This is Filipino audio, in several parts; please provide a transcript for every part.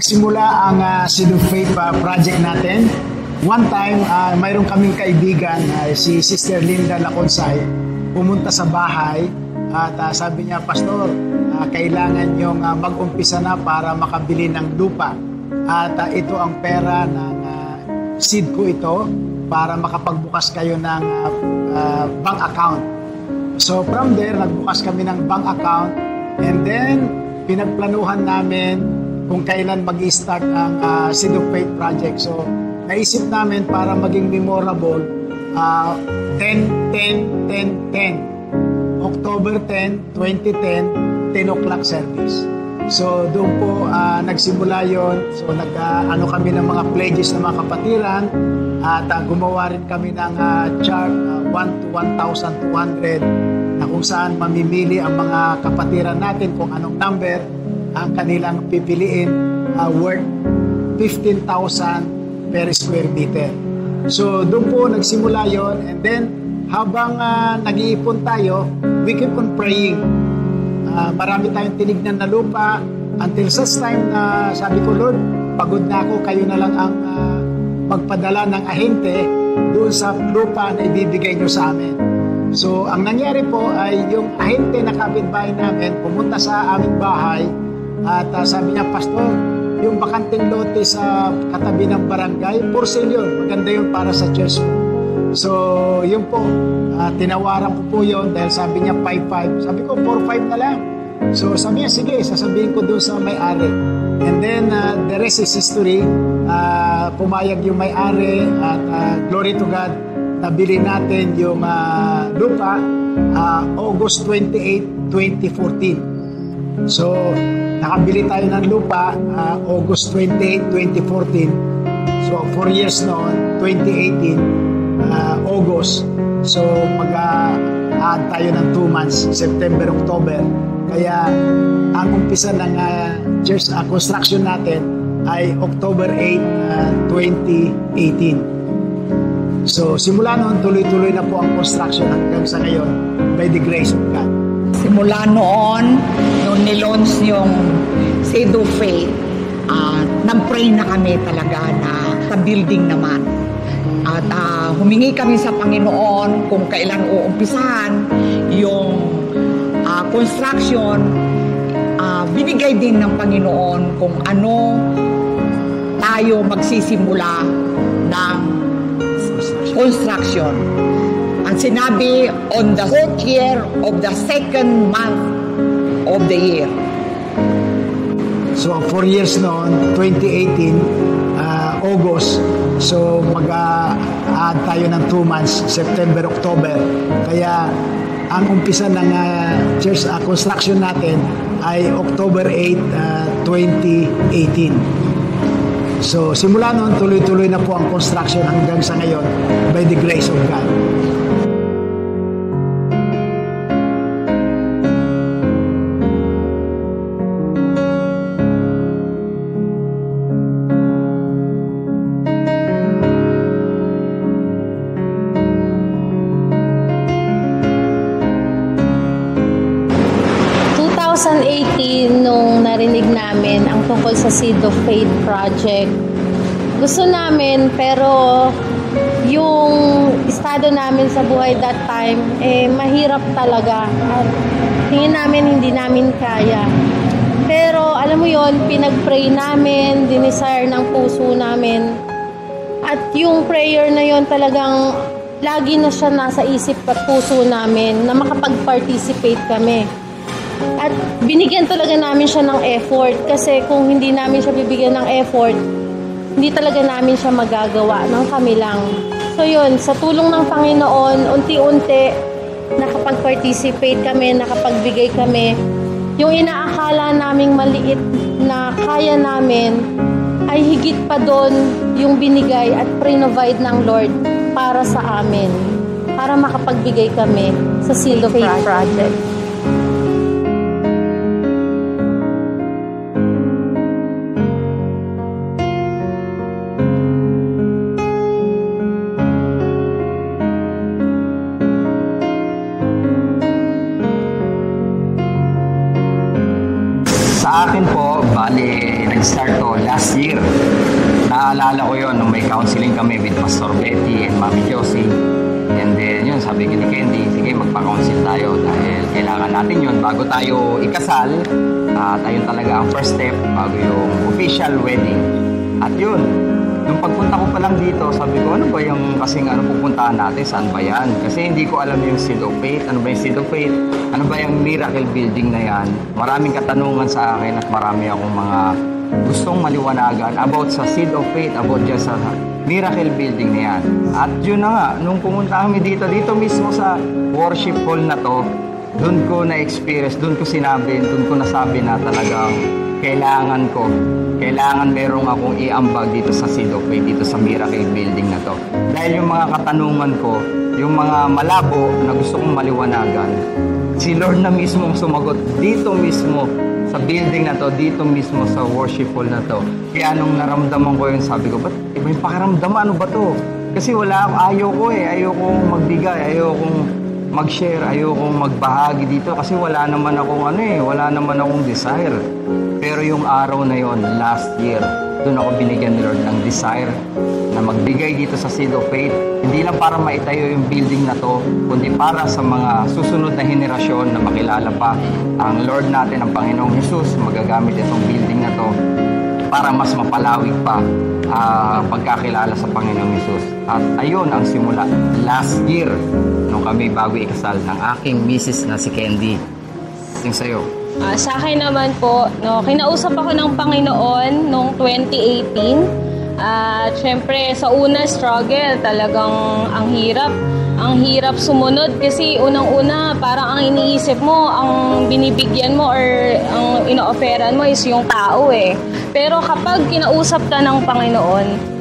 nagsimula ang Seed of Faith project natin. One time, mayroon kaming kaibigan, si Sister Linda Laconsay, pumunta sa bahay at sabi niya, Pastor, kailangan niyong mag-umpisa na para makabili ng lupa. At ito ang pera ng seed ko ito para makapagbukas kayo ng bank account. So from there, nagbukas kami ng bank account and then pinagplanuhan namin kung kailan mag-i-start ang Seed of Faith project. So naisip namin para maging memorable, 10-10-10-10. October 10, 2010, 10 o'clock service. So doon po nagsimula yon. So nag-ano kami ng mga pledges ng mga kapatiran at gumawa rin kami ng chart 1 to 1,200 na kung saan mamimili ang mga kapatiran natin kung anong number ang kanilang pipiliin worth 15,000 per square meter. So doon po nagsimula yon, and then habang nag-iipon tayo, we keep on praying. Marami tayong tinignan na lupa until such time na sabi ko, Lord, pagod na ako, kayo na lang ang magpadala ng ahente doon sa lupa na ibibigay nyo sa amin. So ang nangyari po ay yung ahente na kapitbahay namin pumunta sa aming bahay at sabi niya, Pastor, yung bakanting lote sa katabi ng barangay, for sale yun, maganda yun para sa church. So yun po, tinawaran ko po yun dahil sabi niya 5-5. Sabi ko 4-5 na lang. So sabi niya, sige, sasabihin ko doon sa may-ari. And then the rest is history. Pumayag yung may-ari at glory to God, nabili natin yung lupa August 28, 2014. So nakabili tayo ng lupa August 28, 2014. So 4 years noon, 2018 August. So mag-add tayo ng 2 months, September, October. Kaya ang umpisa ng church construction natin ay October 8, 2018. So simula noon, tuloy-tuloy na po ang construction hanggang sa ngayon by the grace of God. Simula noon, nung nilaunch yung Seed of Faith, nag-pray na kami talaga na sa building naman. At humingi kami sa Panginoon kung kailan uumpisahan yung construction. Binigay din ng Panginoon kung ano tayo magsisimula ng construction. Ang sinabi, on the 4th year of the 2nd month of the year. So 4 years noon, 2018, August. So mag-add tayo ng 2 months, September, October. Kaya ang umpisa ng church construction natin ay October 8, 2018. So simula noon, tuloy-tuloy na po ang construction hanggang sa ngayon by the grace of God. Nung narinig namin ang tungkol sa Seed of Faith project, gusto namin, pero yung estado namin sa buhay that time, mahirap talaga. At tingin namin hindi namin kaya. Pero alam mo yon, pinag-pray namin, dinesire ng puso namin. At yung prayer na yon talagang lagi na siya nasa isip at puso namin na makapag-participate kami. At binigyan talaga namin siya ng effort kasi kung hindi namin siya bibigyan ng effort, hindi talaga namin siya magagawa ng kami lang. So yun, sa tulong ng Panginoon, unti-unti nakapag-participate kami, nakapagbigay kami. Yung inaakala naming maliit na kaya namin ay higit pa doon yung binigay at provide ng Lord para sa amin, para makapagbigay kami sa Seed of Faith project. Sa akin po, bali, nag-start to last year. Naalala ko yon nung may counseling kami with Pastor Betty and Mami Josie. And then yun, sabi ni Candy, sige magpa-counsel tayo dahil kailangan natin yun bago tayo ikasal. At ayun talaga ang first step bago yung official wedding. At yun, nung pagpunta ko pa lang dito, sabi ko, ano ba yung kasing pupuntahan natin? Saan ba yan? Kasi hindi ko alam yung Seed of Faith. Ano ba yung Seed of Faith? Ano ba yung Miracle Building na yan? Maraming katanungan sa akin at marami akong mga gustong maliwanagan about sa Seed of Faith, about dyan sa Miracle Building na yan. At yun na nga, nung pumunta kami dito mismo sa worship hall na to, doon ko na-experience, doon ko nasabi na talagang kailangan merong akong iambag dito sa Seed of Faith, dito sa Miracle Building na to. Dahil yung mga katanungan ko, yung mga malabo na gusto kong maliwanagan, si Lord na mismo sumagot dito mismo sa building na to, dito mismo sa worship hall na to. Kaya nung naramdaman ko yun, sabi ko, ba't iba yung pakiramdaman? Ano ba to? Kasi ayaw kong magbigay, ayaw kong mag-share, ayaw kong magbahagi dito kasi wala naman akong desire. Pero yung araw na yon, last year, doon ako binigyan ni Lord ng desire na magbigay dito sa Seed of Faith. Hindi lang para maitayo yung building na to, kundi para sa mga susunod na henerasyon na makilala pa ang Lord natin, ang Panginoong Jesus. Magagamit itong building na to para mas mapalawig pa pagkakilala sa Panginoong Jesus. At ayun ang simula last year nung kami bago ikasal ng aking misis na si Candy. Yung sa'yo. Sa akin naman po, kinausap ako ng Panginoon noong 2018. At syempre, sa una struggle, talagang ang hirap sumunod kasi unang-una, parang ang iniisip mo, ang binibigyan mo or ang ino-offeran mo is yung tao eh. Pero kapag kinausap ka ng Panginoon,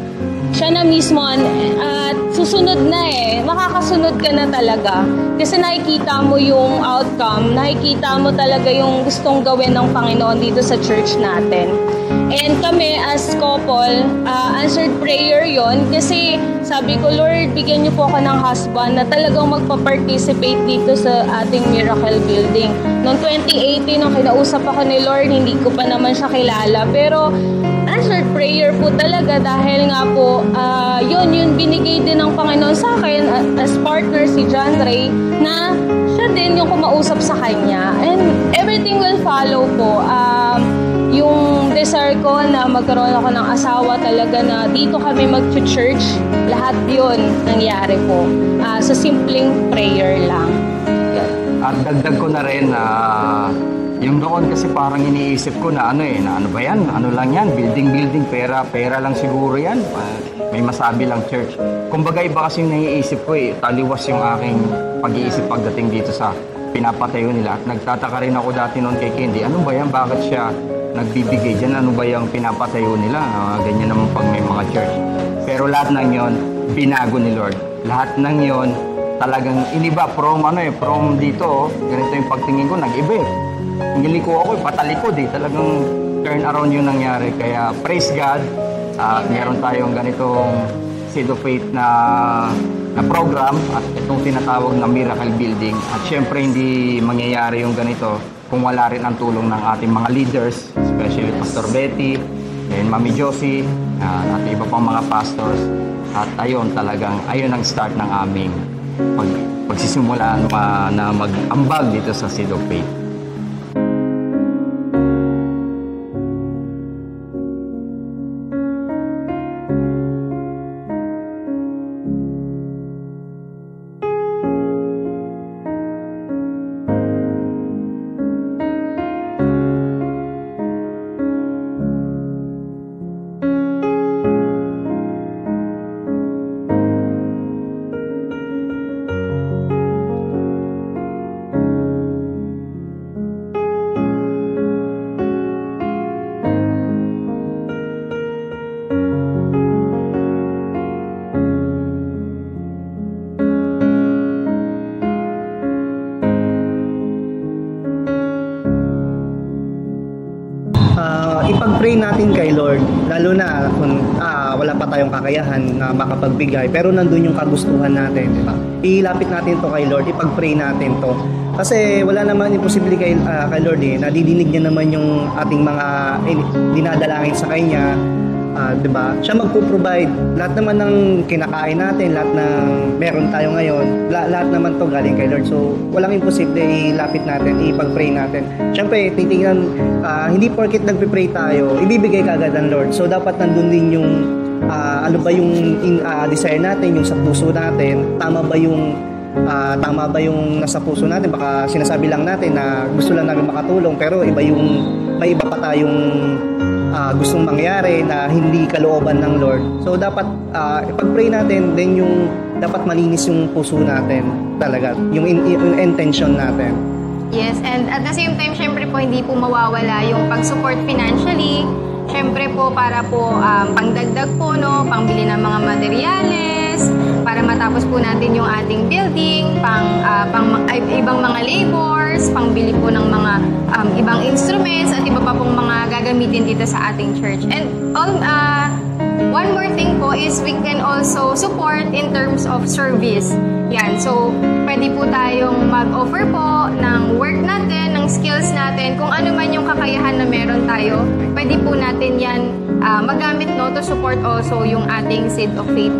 siya na mismo at susunod na makakasunod ka na talaga kasi nakikita mo yung outcome, nakikita mo talaga yung gustong gawin ng Panginoon dito sa church natin. And kami as couple, answered prayer yon kasi sabi ko, Lord, bigyan niyo po ako ng husband na talagang magpa-participate dito sa ating Miracle Building. Noong 2018, nung kinausap ako ni Lord, hindi ko pa naman siya kilala, pero answered prayer po talaga dahil nga po yun binigay din ng Panginoon sa akin as partner si John Ray na siya din yung kumausap sa kanya and everything will follow po. Yung desire ko na magkaroon ako ng asawa talaga na dito kami mag-church, lahat yun nangyari po sa simpleng prayer lang. At dagdag ko na rin yung doon kasi parang iniisip ko na ano ba yan? Ano lang yan? Building, pera lang siguro yan. May masabi lang church. Kumbaga iba kasi yung naiisip ko taliwas yung aking pag-iisip pagdating dito sa pinapatayo nila. At nagtataka rin ako dati noon kay Candy, ano ba yan? Bakit siya nagbibigay dyan? Ano ba yung pinapatayo nila? Ganyan naman pag may mga church. Pero lahat ng yon binago ni Lord. Lahat ng yon talagang iniba from dito, ganito yung pagtingin ko, nag-iba Niliko ako, patalikod talagang turn around yung nangyari. Kaya praise God at meron tayong ganitong Seed of Faith na program at itong tinatawag na Miracle Building. At syempre hindi mangyayari yung ganito kung wala rin ang tulong ng ating mga leaders, especially Pastor Betty and Mami Josie at iba pang mga pastors. At ayun ang start ng aming pagsisimula na mag-ambag dito sa Seed of Faith. kakayahan na makapagbigay, pero nandun yung kagustuhan natin, di ba? Ilapit natin to kay Lord, ipag-pray natin to. Kasi wala naman imposible kay Lord nadidinig niya naman yung ating mga dinadalangin sa Kanya. Diba? Siya magpo-provide lahat naman ng kinakain natin, lahat ng meron tayo ngayon, lahat naman to galing kay Lord. So walang imposible, ilapit natin, ipag-pray natin. Siyempre titingnan, hindi porket nagpe-pray tayo ibibigay kaagad ng Lord. So dapat nandun din yung ano ba yung desire natin, yung sa puso natin, tama ba yung nasa puso natin. Baka sinasabi lang natin na gusto lang namin makatulong, pero may iba pa tayong gustong mangyari na hindi kalooban ng Lord. So dapat ipag-pray natin, then yung dapat malinis yung puso natin talaga, yung intention natin. Yes, and at the same time, syempre po hindi po mawawala yung pag-support financially. Syempre po para po pangdagdag po, no, pangbili ng mga materyales, para matapos po natin yung ating building, ibang mga labors, pangbili po ng mga ibang instruments at iba pa pong mga gagamitin dito sa ating church. And one more thing po is we can also support in terms of service. Yan, so pwede po tayong mag-offer po ng work natin, ng skills natin, kung ano man yung kakayahan na meron tayo, pwede po natin yan magamit, no, to support also yung ating Seed of Faith.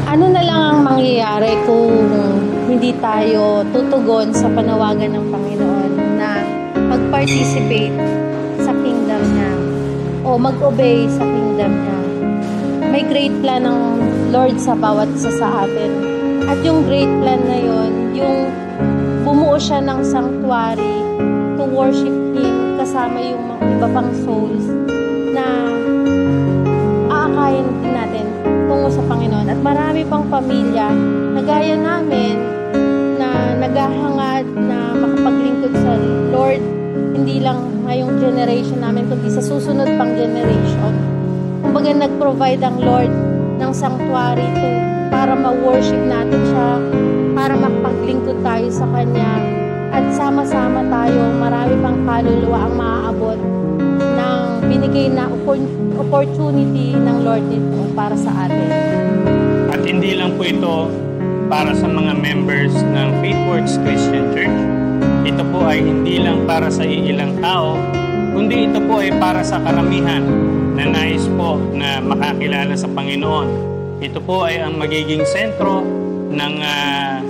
Ano na lang ang mangyayari kung hindi tayo tutugon sa panawagan ng Panginoon na mag-participate sa kingdom niya o mag-obey sa kingdom niya? May great plan ng Lord sa bawat isa sa atin. At yung great plan na yon, yung bumuo siya ng sanctuary to worship Him kasama yung mga iba pang souls na aakayin din natin tungo sa Panginoon. At marami pang pamilya na gaya namin na naghahangad na makapaglingkod sa Lord, hindi lang ngayong generation namin, kundi sa susunod pang generation. Kumbaga nag-provide ang Lord ng sanctuary para ma-worship natin siya, para makapaglingkod tayo sa Kanya, at sama-sama tayo, marami pang kaluluwa ang maaabot ng binigay na opportunity ng Lord nito para sa atin. At hindi lang po ito para sa mga members ng Faithworks Christian Church. Ito po ay hindi lang para sa iilang tao, kundi ito po ay para sa karamihan na nais po na makakilala sa Panginoon. Ito po ay ang magiging sentro ng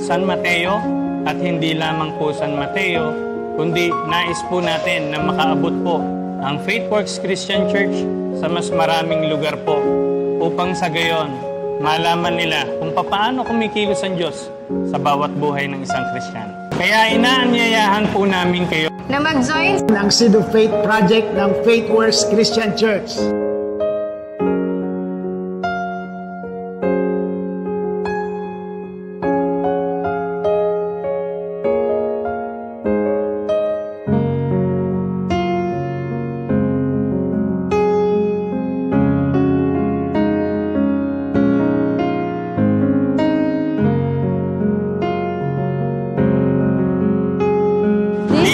San Mateo, at hindi lamang po San Mateo, kundi nais po natin na makaabot po ang Faithworks Christian Church sa mas maraming lugar po, upang sa gayon malaman nila kung paano kumikilos ang Diyos sa bawat buhay ng isang Kristiyano. Kaya inaanyayahan po namin kayo na mag-join ng Seed of Faith Project ng Faithworks Christian Church.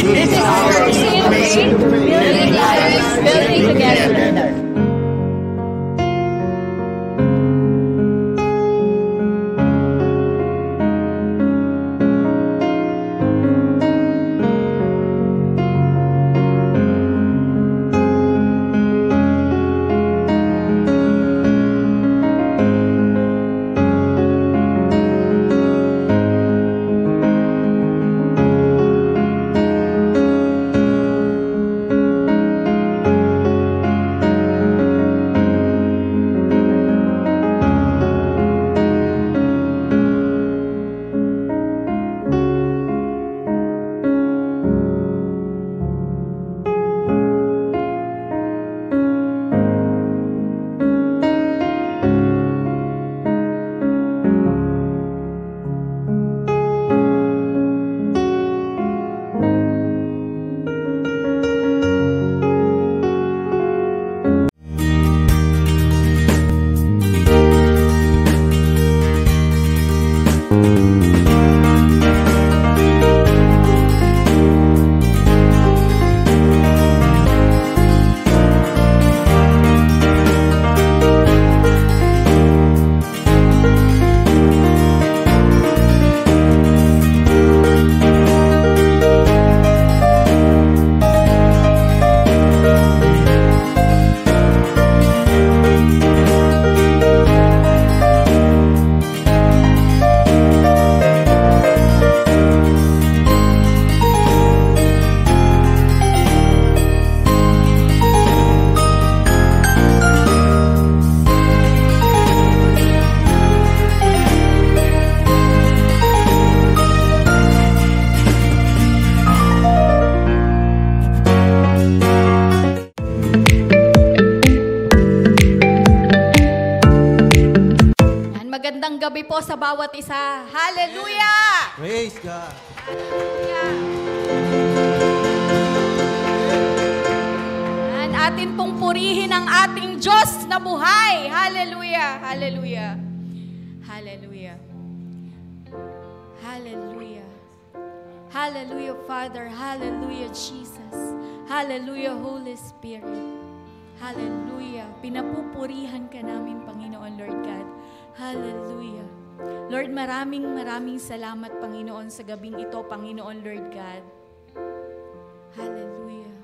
This is our Seed of Faith, building lives, building together. Magandang gabi po sa bawat isa. Hallelujah! Praise God. Hallelujah! And atin pong purihin ang ating Diyos na buhay. Hallelujah! Hallelujah! Hallelujah! Hallelujah! Hallelujah, Father. Hallelujah, Jesus. Hallelujah, Holy Spirit. Hallelujah. Pinapupurihan ka namin, Panginoon, Lord God. Hallelujah. Lord, maraming salamat, Panginoon, sa gabing ito, Panginoon, Lord God. Hallelujah.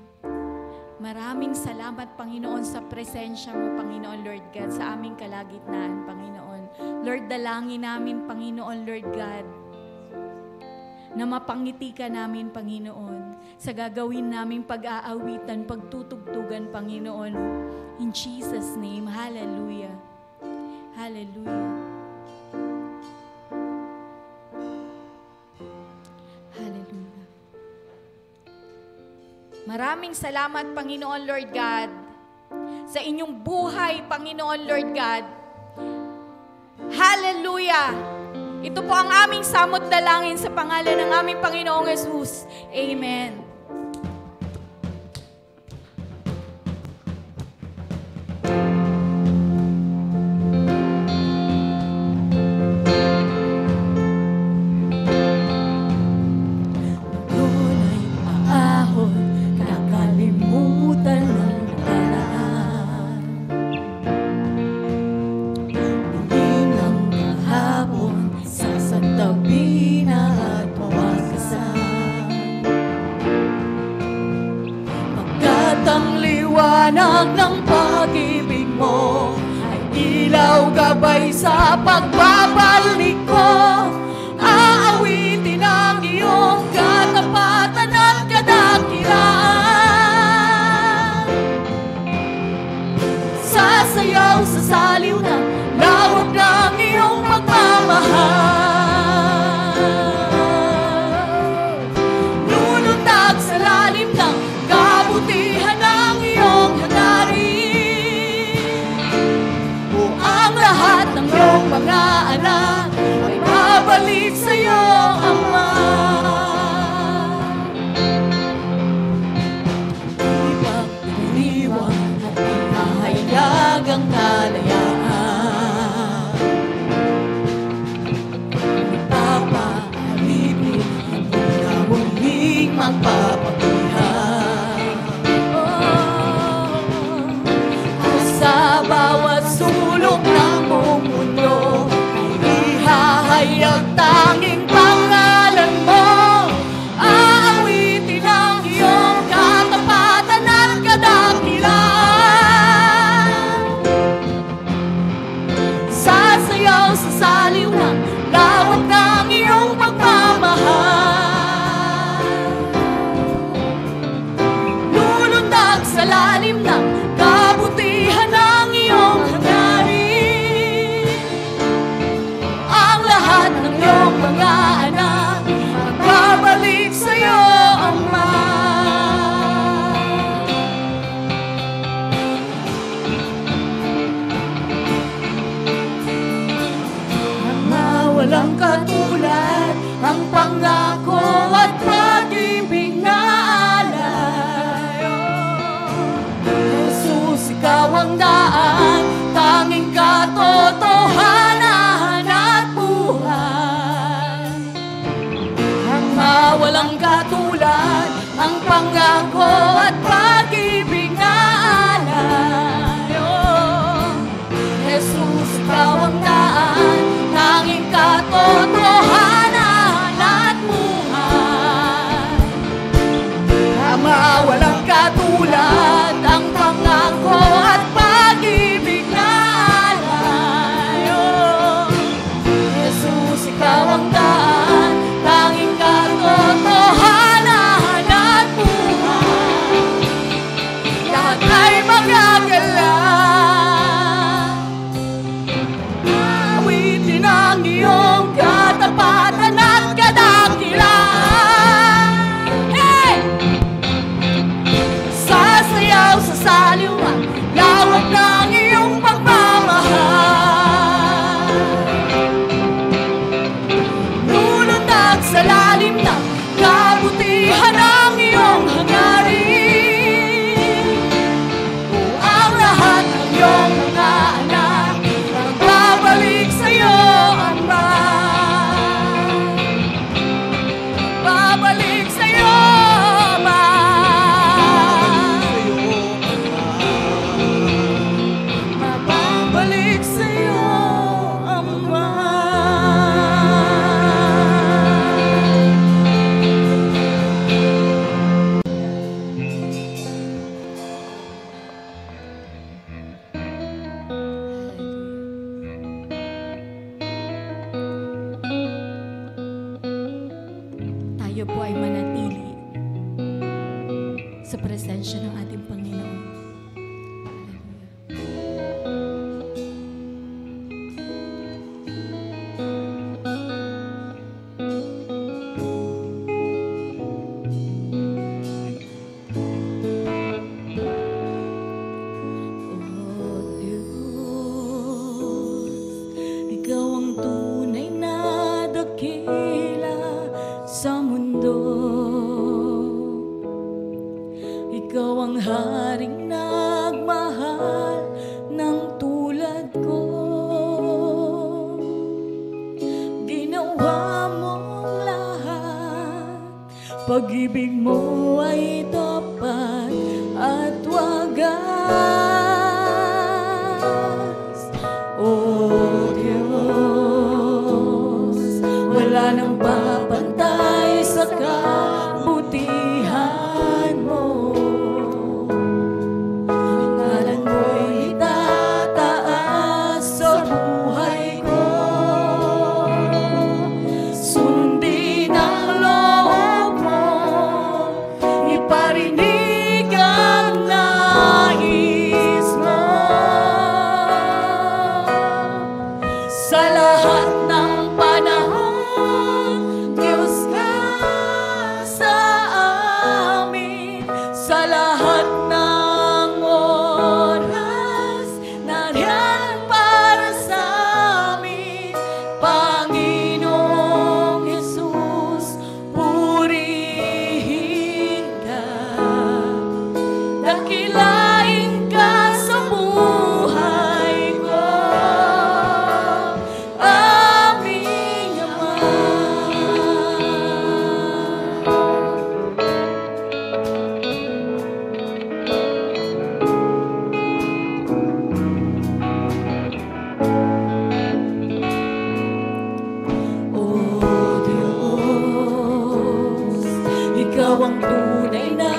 Maraming salamat, Panginoon, sa presensya mo, Panginoon, Lord God, sa aming kalagitnaan, Panginoon. Lord, dalangin namin, Panginoon, Lord God, na mapangiti ka namin, Panginoon, sa gagawin naming pag-aawitan, pagtutugtugan, Panginoon. In Jesus' name, hallelujah. Hallelujah. Hallelujah. Maraming salamat, Panginoon, Lord God, sa inyong buhay, Panginoon, Lord God. Hallelujah. Ito po ang aming samot dalangin sa pangalan ng aming Panginoong Jesus. Amen. Tunay paahon, kakalimutan ng nakaraan. Piling ang kahapon, sasantabi na at mawagasan. Pagkat ang liwanag ng pag-ibig mo ay ilaw gabay sa pagbabalik ko. Aawitin ang iyong katapatan at kadakilaan. Sasayaw sa saliw ng lawak ng iyong pagmamahal. Lulundag sa lalim ng kabutihan ng iyong hangarin. O ang lahat ng iyong mga anak ay babalik sa iyo, Ama. Ipag-iniwan at ihahayag ang kalayaan. Ipapaalipin, hindi na muling magpapabihan. Kung sa bawat sulok ng buong mundo ihahayag tanging pangalan mo. Aawitin ang iyong katapatan at kadakilaan. Sasayaw sa saliw ng lawak ng iyong pagmamahal. Lulundag sa lalim ng kabutihan ng iyong hangarin. Ang lahat ng iyong mga anak magbabalik sa iyo, Ama. Ama, walang katulad ang pangako at pag-ibig na alay. Jesus, ikaw ang daan, tanging katotohanan at buhay. Ama, walang katulad ang pangako at pag-ibig na alay. Jesus, ikaw ang daan, tanging katotohanan at buhay. tayo po ay manatili sa presensya ng ating Panginoon. Pag-ibig mo ay tapat at wagas. O Diyos, wala nang papantay sa kabutihan mo. Ang ngalan mo'y itataas sa buhay ko. Sundin ang loob mo, iparinig ang nais mo. Sa lahat ng panahon, Diyos ka sa amin. Sa lahat ng oras, nariyan para sa amin. Panginoong Jesus, purihin ka. Dakilain ka sa buhay ko, aming Ama. O Diyos, Ikaw ang tunay na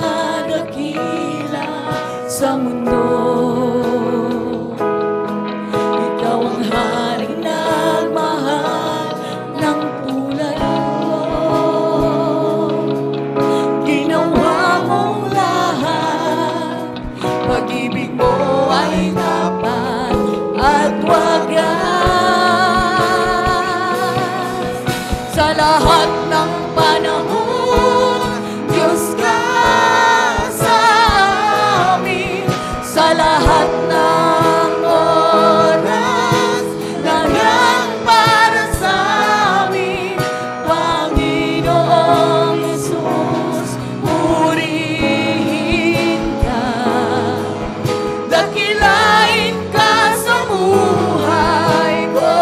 dakila sa mundo. Ikaw ang haring nagmahal ng tulad mo. Ginawa mong lahat, pag-ibig mo ay tapat at wagas. Sa lahat ng panahon, Diyos ka sa amin. Sa lahat ng oras, nariyan para sa amin. Panginoong Jesus, purihin ka. Dakilain ka sa buhay ko.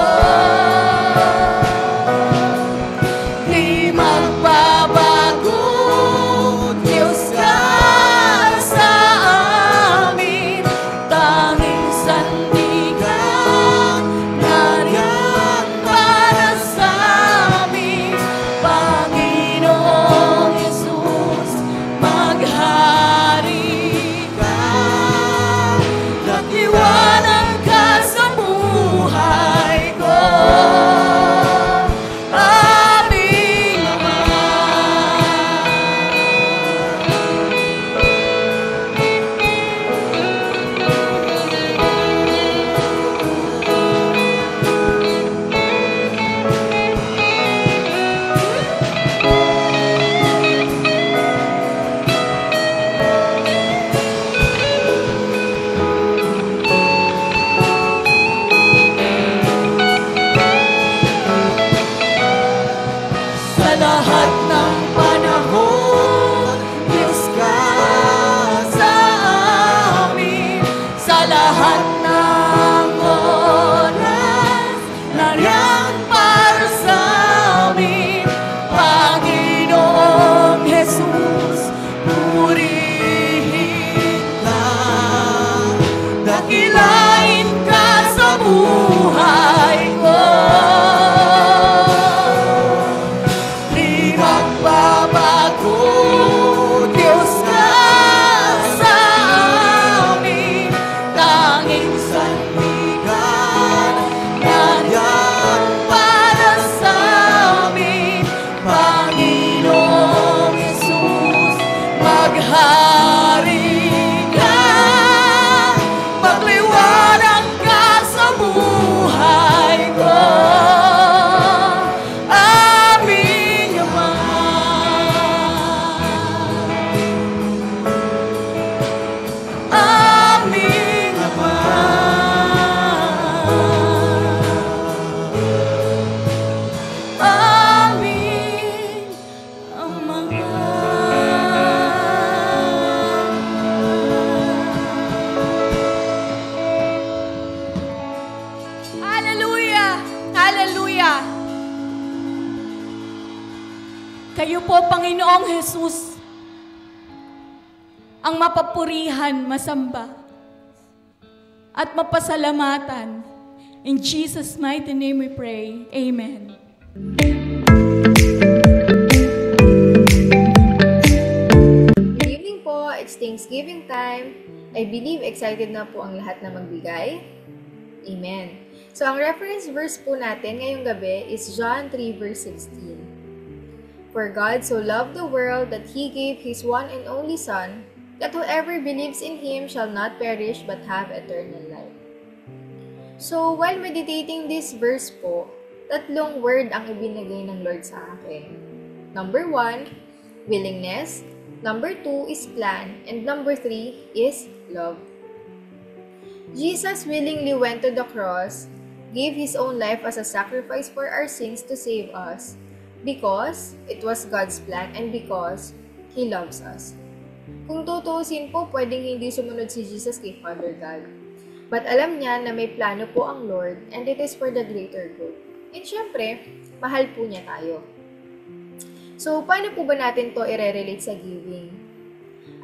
Di magbabago, Diyos ka sa amin. Tanging sandigan, nariyan para sa amin. Panginoong Jesus, maghari ka. Nagliwanag ka sa buhay ko, aming Ama. Sa lahat ng panahon, Diyos ka sa amin. Sa lahat ng oras, nariyan para sa amin. Panginoong Jesus, purihin ka. Dakilain ka sa buhay ko. Di magbabago, Diyos ka sa amin. Tanging sandigan, nariyan Hallelujah! Kayo po, Panginoong Jesus, ang mapapurihan, masamba, at mapasalamatan. In Jesus' mighty name we pray. Amen. Good evening po. It's Thanksgiving time. I believe excited na po ang lahat na magbigay. Amen. So, ang reference verse po natin ngayong gabi is John 3 verse 16. For God so loved the world that He gave His one and only Son, that whoever believes in Him shall not perish but have eternal life. So, while meditating this verse po, tatlong word ang ibinigay ng Lord sa akin. Number 1, willingness. Number 2 is plan. And number 3 is love. Jesus willingly went to the cross, gave His own life as a sacrifice for our sins to save us, because it was God's plan and because He loves us. Kung tutuusin po, pwedeng hindi sumunod si Jesus kay Father God. But alam niya na may plano po ang Lord and it is for the greater good. And syempre, mahal po niya tayo. So, paano po ba natin to i-relate sa giving?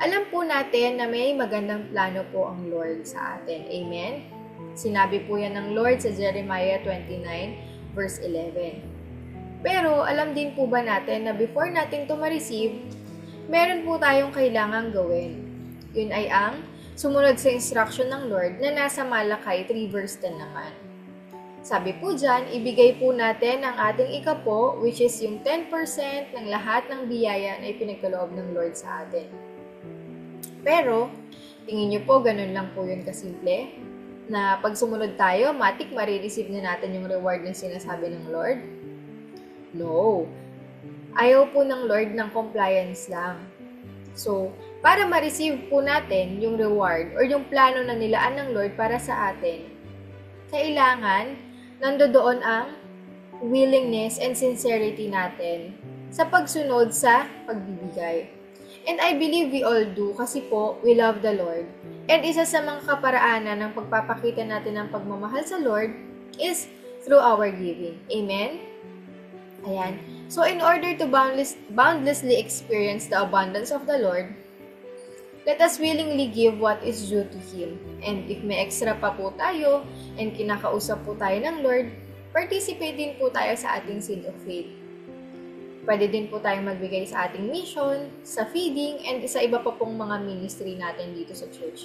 Alam po natin na may magandang plano po ang Lord sa atin. Amen? Sinabi po yan ng Lord sa Jeremiah 29 verse 11. Pero, alam din po ba natin na before natin ito ma-receive, meron po tayong kailangang gawin. Yun ay ang sumunod sa instruction ng Lord na nasa Malakay 3 verse 10 naman. Sabi po dyan, ibigay po natin ang ating ikapo, which is yung 10% ng lahat ng biyaya na ipinagkaloob ng Lord sa atin. Pero, tingin nyo po, ganun lang po yun kasimple, na pag sumunod tayo, matik marireceive na natin yung reward na sinasabi ng Lord? No. Ayaw po ng Lord ng compliance lang. So, para ma-receive po natin yung reward or yung plano na nilaan ng Lord para sa atin, kailangan nandoon ang willingness and sincerity natin sa pagsunod sa pagbibigay. And I believe we all do kasi po, we love the Lord. And isa sa mga kaparaanan ng pagpapakita natin ng pagmamahal sa Lord is through our giving. Amen? Ayan. So, in order to boundlessly experience the abundance of the Lord, let us willingly give what is due to Him. And if may extra pa po tayo and kinakausap po tayo ng Lord, participate din po tayo sa ating seed of faith. Pwede din po tayong magbigay sa ating mission, sa feeding, and sa iba pa pong mga ministry natin dito sa church.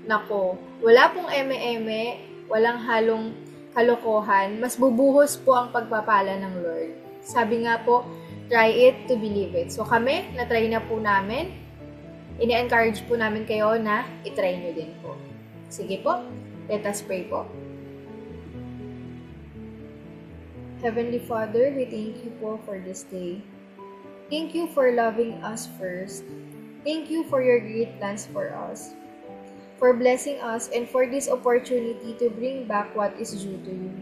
Nako, wala pong eme-eme, walang halong kalokohan, mas bubuhos po ang pagpapala ng Lord. Sabi nga po, try it to believe it. So kami, na-try na po namin. Ine-encourage po namin kayo na i-try nyo din po. Sige po, let us pray po. Heavenly Father, we thank you po for this day. Thank you for loving us first. Thank you for your great plans for us, for blessing us, and for this opportunity to bring back what is due to you.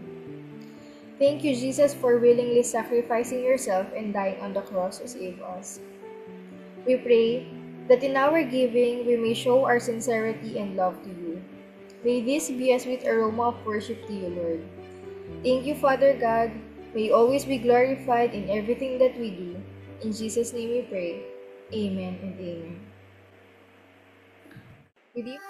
Thank you, Jesus, for willingly sacrificing yourself and dying on the cross to save us. We pray that in our giving, we may show our sincerity and love to you. May this be a sweet aroma of worship to you, Lord. Thank you, Father God. May you always be glorified in everything that we do. In Jesus' name we pray. Amen and amen. Good evening.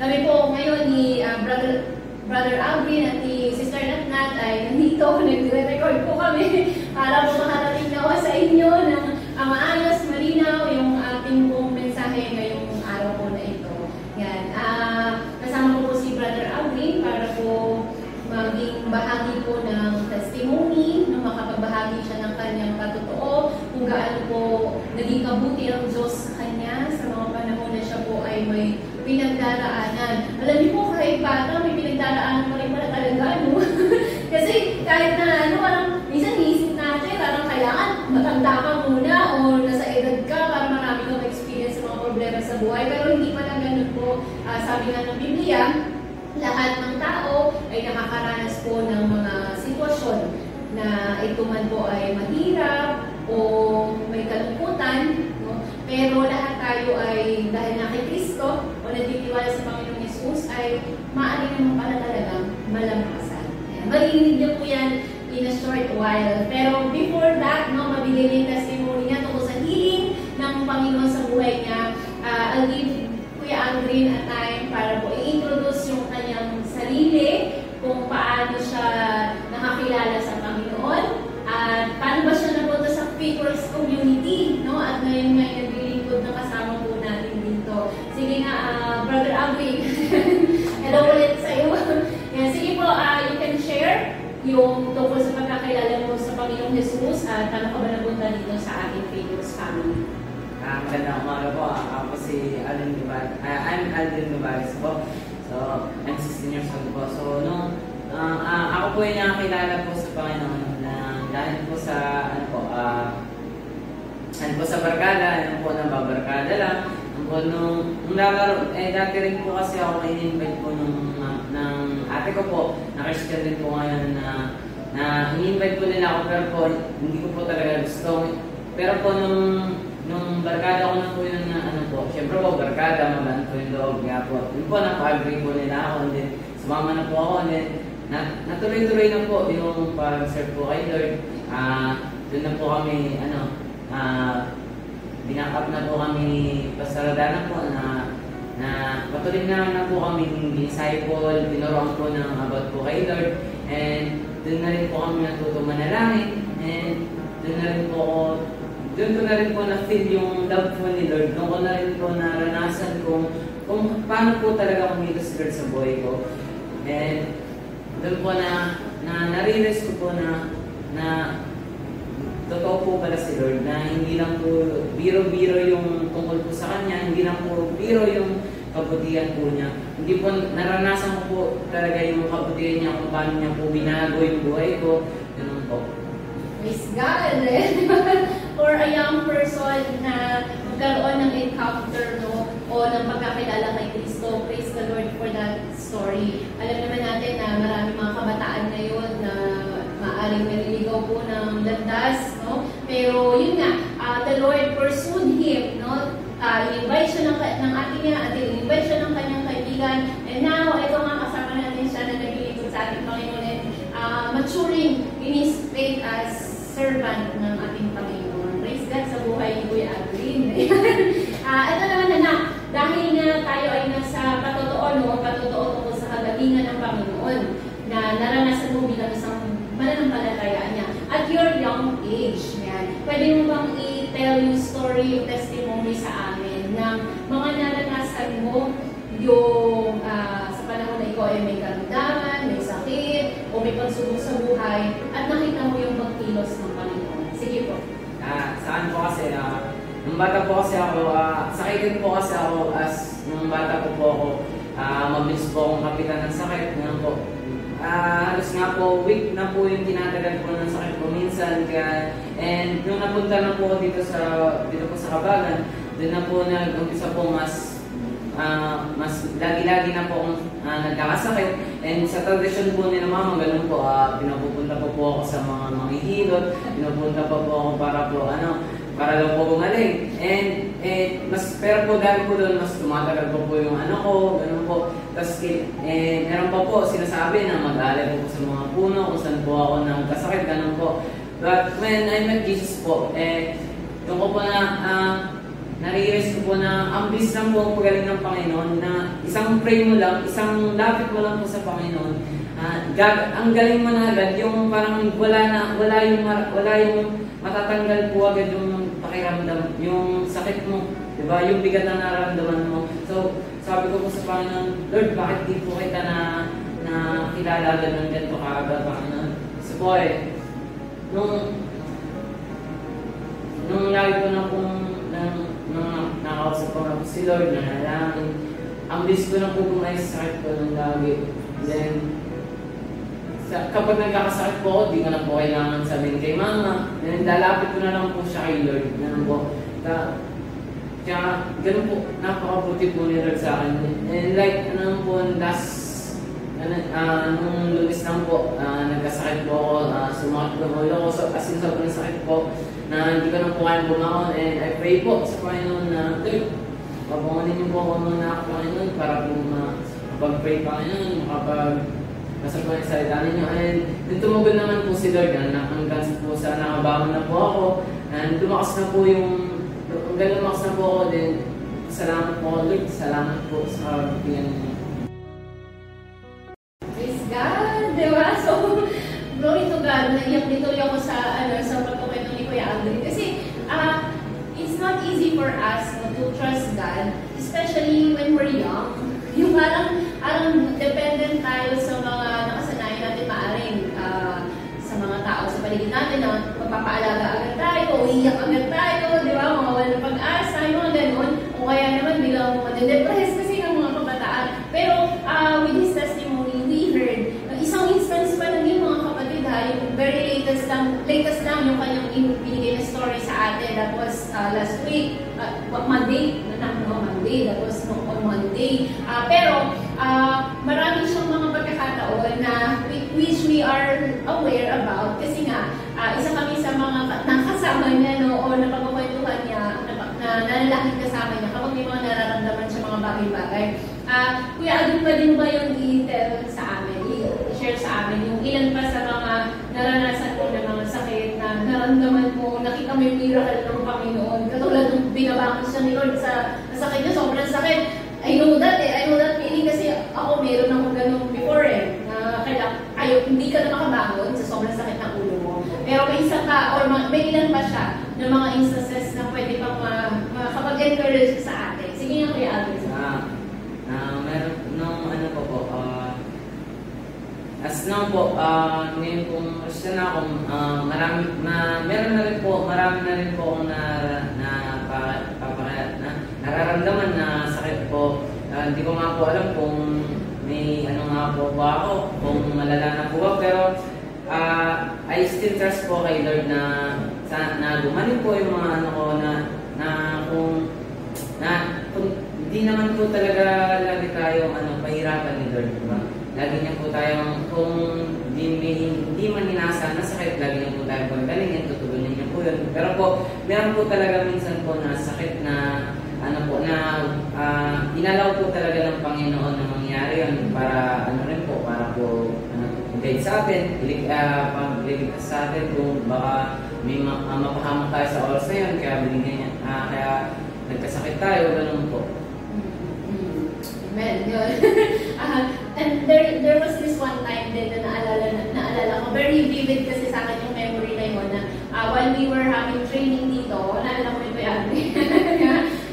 Kami po ngayon ni Brother Alvin at ni Sister Natnat ay nandito, nagre-record po kami para po makarating nawa sa inyo ng maayos, malinaw yung ating pong mensahe ngayong araw po na ito. Yan. Kasama ko po si Brother Alvin para po maging bahagi po ng testimony, no, makapagbahagi siya ng kanyang katotoo, kung gaano po naging kabuti ang Diyos sa kanya sa mga panahon na siya po ay may pinagdaraanan. Alam niyo po, kahit bata, may pinagdaraanan pa rin pala talaga, no? Kasi kahit na, parang minsan iisip natin, parang kailangan matanda ka muna o nasa edad ka para marami kang experience sa mga problema sa buhay. Pero hindi pala ganun po. Sabi nga ng Biblia, lahat ng tao ay nakakaranas po ng mga sitwasyon na ito man po ay mahirap o may kalungkutan, no? Pero lahat tayo ay dahil na kay Kristo o nagtitiwala sa Panginoong Yesus ay maaari naman pala talagang malampasan. Marinig niyo po yan in a short while. Pero before that, no, mabigay niya yung testimony niya tungkol sa healing ng Panginoon sa buhay niya. I'll give Kuya Aldrin a time para po i-introduce yung kanyang sarili, kung paano siya nakakilala sa Panginoon, at paano ba siya napunta sa Faithworks community, no? At ngayon naglilingkod na kasama po natin dito. Sige nga, Brother Aldrin. Hello ulit sa iyo. Yan, sige po, you can share yung tungkol sa pagkakilala mo sa Panginoong Jesus at paano ka ba napunta dito sa ating Faithworks family. Magandang umaga po. Ako si Alvin Nubares. I'm Alvin Nubares po. So, I'm 16 years old po. So, ako po yung nakakilala po sa Panginoon na dahil po sa, sa barkada, po nababarkada lang. Po nung Nung lalaro, dati rin po kasi ako in-invite po ng ate ko po, na Christian din po ngayon na in-invite po nila ako, pero po hindi ko po talaga gusto. Pero po nung barkada ko na po yun na ano po, syempre po barkada, magaan po yung loob nga po. Yun po, napa-agree po nila ako, and then sumama na po ako, and then natuloy-tuloy na po yung pag-serve po kay Lord. Doon na po kami, binakap na po kami pasaradana po na patuloy na po kami disciple, tinuruan po ng about po kay Lord, and doon na rin po kami natuto manalangin, and doon ko na rin po na-feel yung love po ni Lord. Doon ko na rin po naranasan kung paano po talaga kumilos si Lord sa buhay ko. And doon po na-realize ko po na totoo po pala si Lord, na hindi lang po biro-biro yung tungkol po sa Kanya, hindi lang po biro yung kabutihan po niya. Hindi po, naranasan ko po talaga yung kabutihan niya, kung paano niya po binago yung buhay ko. Ganun po. Praise God! For a young person na magkaroon ng encounter, no, o ng pagkakilala kay Kristo, praise the Lord for that story. Alam naman natin na maraming mga kabataan ngayon na maaaring naliligaw po ng landas, no? Pero yun nga, the Lord pursued him, no? I-invite siya ng ate niya at i-invite siya ng kanyang kaibigan. And now, ito nga kasama natin siya na naglilingkod sa ating Panginoon and maturing in his faith as servant ng ating Panginoon. Praise God sa buhay ni Kuya Adrian. Ito naman anak, dahil nga tayo ay nasa patotoo tungkol sa kagalingan ng Panginoon na naranasan mo bilang isang mananampalataya niya. At your young age, yan. Pwede mo bang i-tell yung story, yung testimony sa amin ng mga naranasan mo yung sa panahon na ikaw ay may karamdaman, may sakit, o may pagsubok sa buhay, at nakita mo yung pagkilos ng Panginoon. Sige po. Saan po kasi, nung bata po kasi ako, sakitin po kasi ako nung bata po ako, mabilis po akong kapitan ng sakit. Ngayon po, halos nga po, week na po yung tinatagal po ng sakit po minsan. And nung napunta na po dito po sa Kabagan, doon na po nag-umpisa po mas lagi-lagi na po akong nagkakasakit. And sa tradisyon po nila mama, ganun po, pinapupunta po ako sa mga manghihilot, pinapunta po ako para daw po gumaling. And pero po dahil po doon, mas tumatagal po yung ko, ganun po. Tapos meron pa po sinasabi na mag-alay po sa mga puno, kung saan po ako nagkasakit, ganun po. But when I met Jesus po, doon ko po na-realize ko po na ang bilis lang po ang pagaling ng Panginoon, na isang pray mo lang, isang lapit mo lang po sa Panginoon, ang galing mo na agad, yung parang wala yung matatanggal po agad yung pakiramdam, yung sakit mo, diba? Yung bigat na nararamdaman mo. So, sabi ko po sa Panginoon, Lord, bakit di po kita na kilala agad ng ganito kaagad, Panginoon? So po nung lagi ko na pong nakausap ko na po si Lord, nanalangin, ang bilis ko na po kumayos sa sakit ko ng lagi. Then, kapag nagkakasakit po ako, di ko na po kailangan sabihin kay mama. Then, lalapit ko na lang po siya kay Lord. Ganun po. Kaya, ganun po, napakabuti po ni Lord sa akin. And like, nung lumis lang po, nagkasakit po ako, sumakit po ulo ko, as in sobrang sakit po, na hindi ko na po kayang bumangon. And I pray po sa Panginoon na, Lord, pabangonin niyo po ako muna ako, Panginoon, para po makapag-pray, Panginoon, makapag-basa po yung salita ninyo. And tumugod naman po si Lord, hanggang po sa nakabangon na po ako, and lumakas na po ako, then salamat po, Lord, salamat po sa bigyan niyo. Praise God! Diba? So, glory to God, naiyak dito ako sa pagkukwento ni Kuya Aldrin. Kasi, it's not easy for us to trust God, especially when we're young. Yung parang dependent tayo sa mga nakasanayan natin maaring sa mga tao sa paligid natin na magpapaalaga agad tayo, uiyak agad tayo, di ba? Mga walang pag-asa, yung mga ganun. O kaya naman bilang madadepress kasi ng mga kabataan. Pero with his testimony, we heard isang instance pa ng yung mga kapatid yung very latest latest lang yung kanyang binigay na story sa atin. That was last week, Monday, that was on Monday. Pero marami siyang mga pagkakataon na which we are aware about kasi nga, isa kami sa mga nakasama niya o napagkakwentuhan niya na nalalakit kasama niya kapag may mga nararamdaman siya mga bagay-bagay. Kuya Alvin, pwede mo ba yung i-tell sa amin, i-share sa amin yung ilan pa sa mga naranasan mo na mga sakit na naramdaman mo, nakita mo yung miracle ng Panginoon, katulad ng binabangon siya ni Lord sa sakit niya, sobrang sakit. I know that feeling kasi ako meron ako ganun before na hindi ka na makabangon sa sobrang sakit ng ulo mo. Pero may isa ka, or may ilan pa siya ng mga instances na pwede pang makapag-encourage sa atin. Sige nga, Kuya Alvin. Meron nung ngayon kung Christian ako, marami na rin po akong nararamdaman na sakit po. Hindi ko nga po alam kung may nga po ba ako, kung malala na po ba, pero I still trust po kay Lord na gumaling po yung mga ko kung hindi naman po talaga lagi tayong pahirapan ni Lord, diba? Lagi niya po tayong, kung hindi man hinasa na sakit, lagi niya po tayong paggalingin, tutugunin niya po yun. Pero po, meron po talaga minsan po na sakit na inalaw po talaga ng Panginoon na mangyari yun para para po guide sa atin, pagliligtas sa atin kung baka may mapahamak tayo sa oras na yun, kaya binigyan niya, kaya nagkasakit tayo, ganun po. Amen. And there was this one time din na naalala ko, very vivid kasi sa akin yung memory na yun na while we were having training dito, naalala ko ito yan.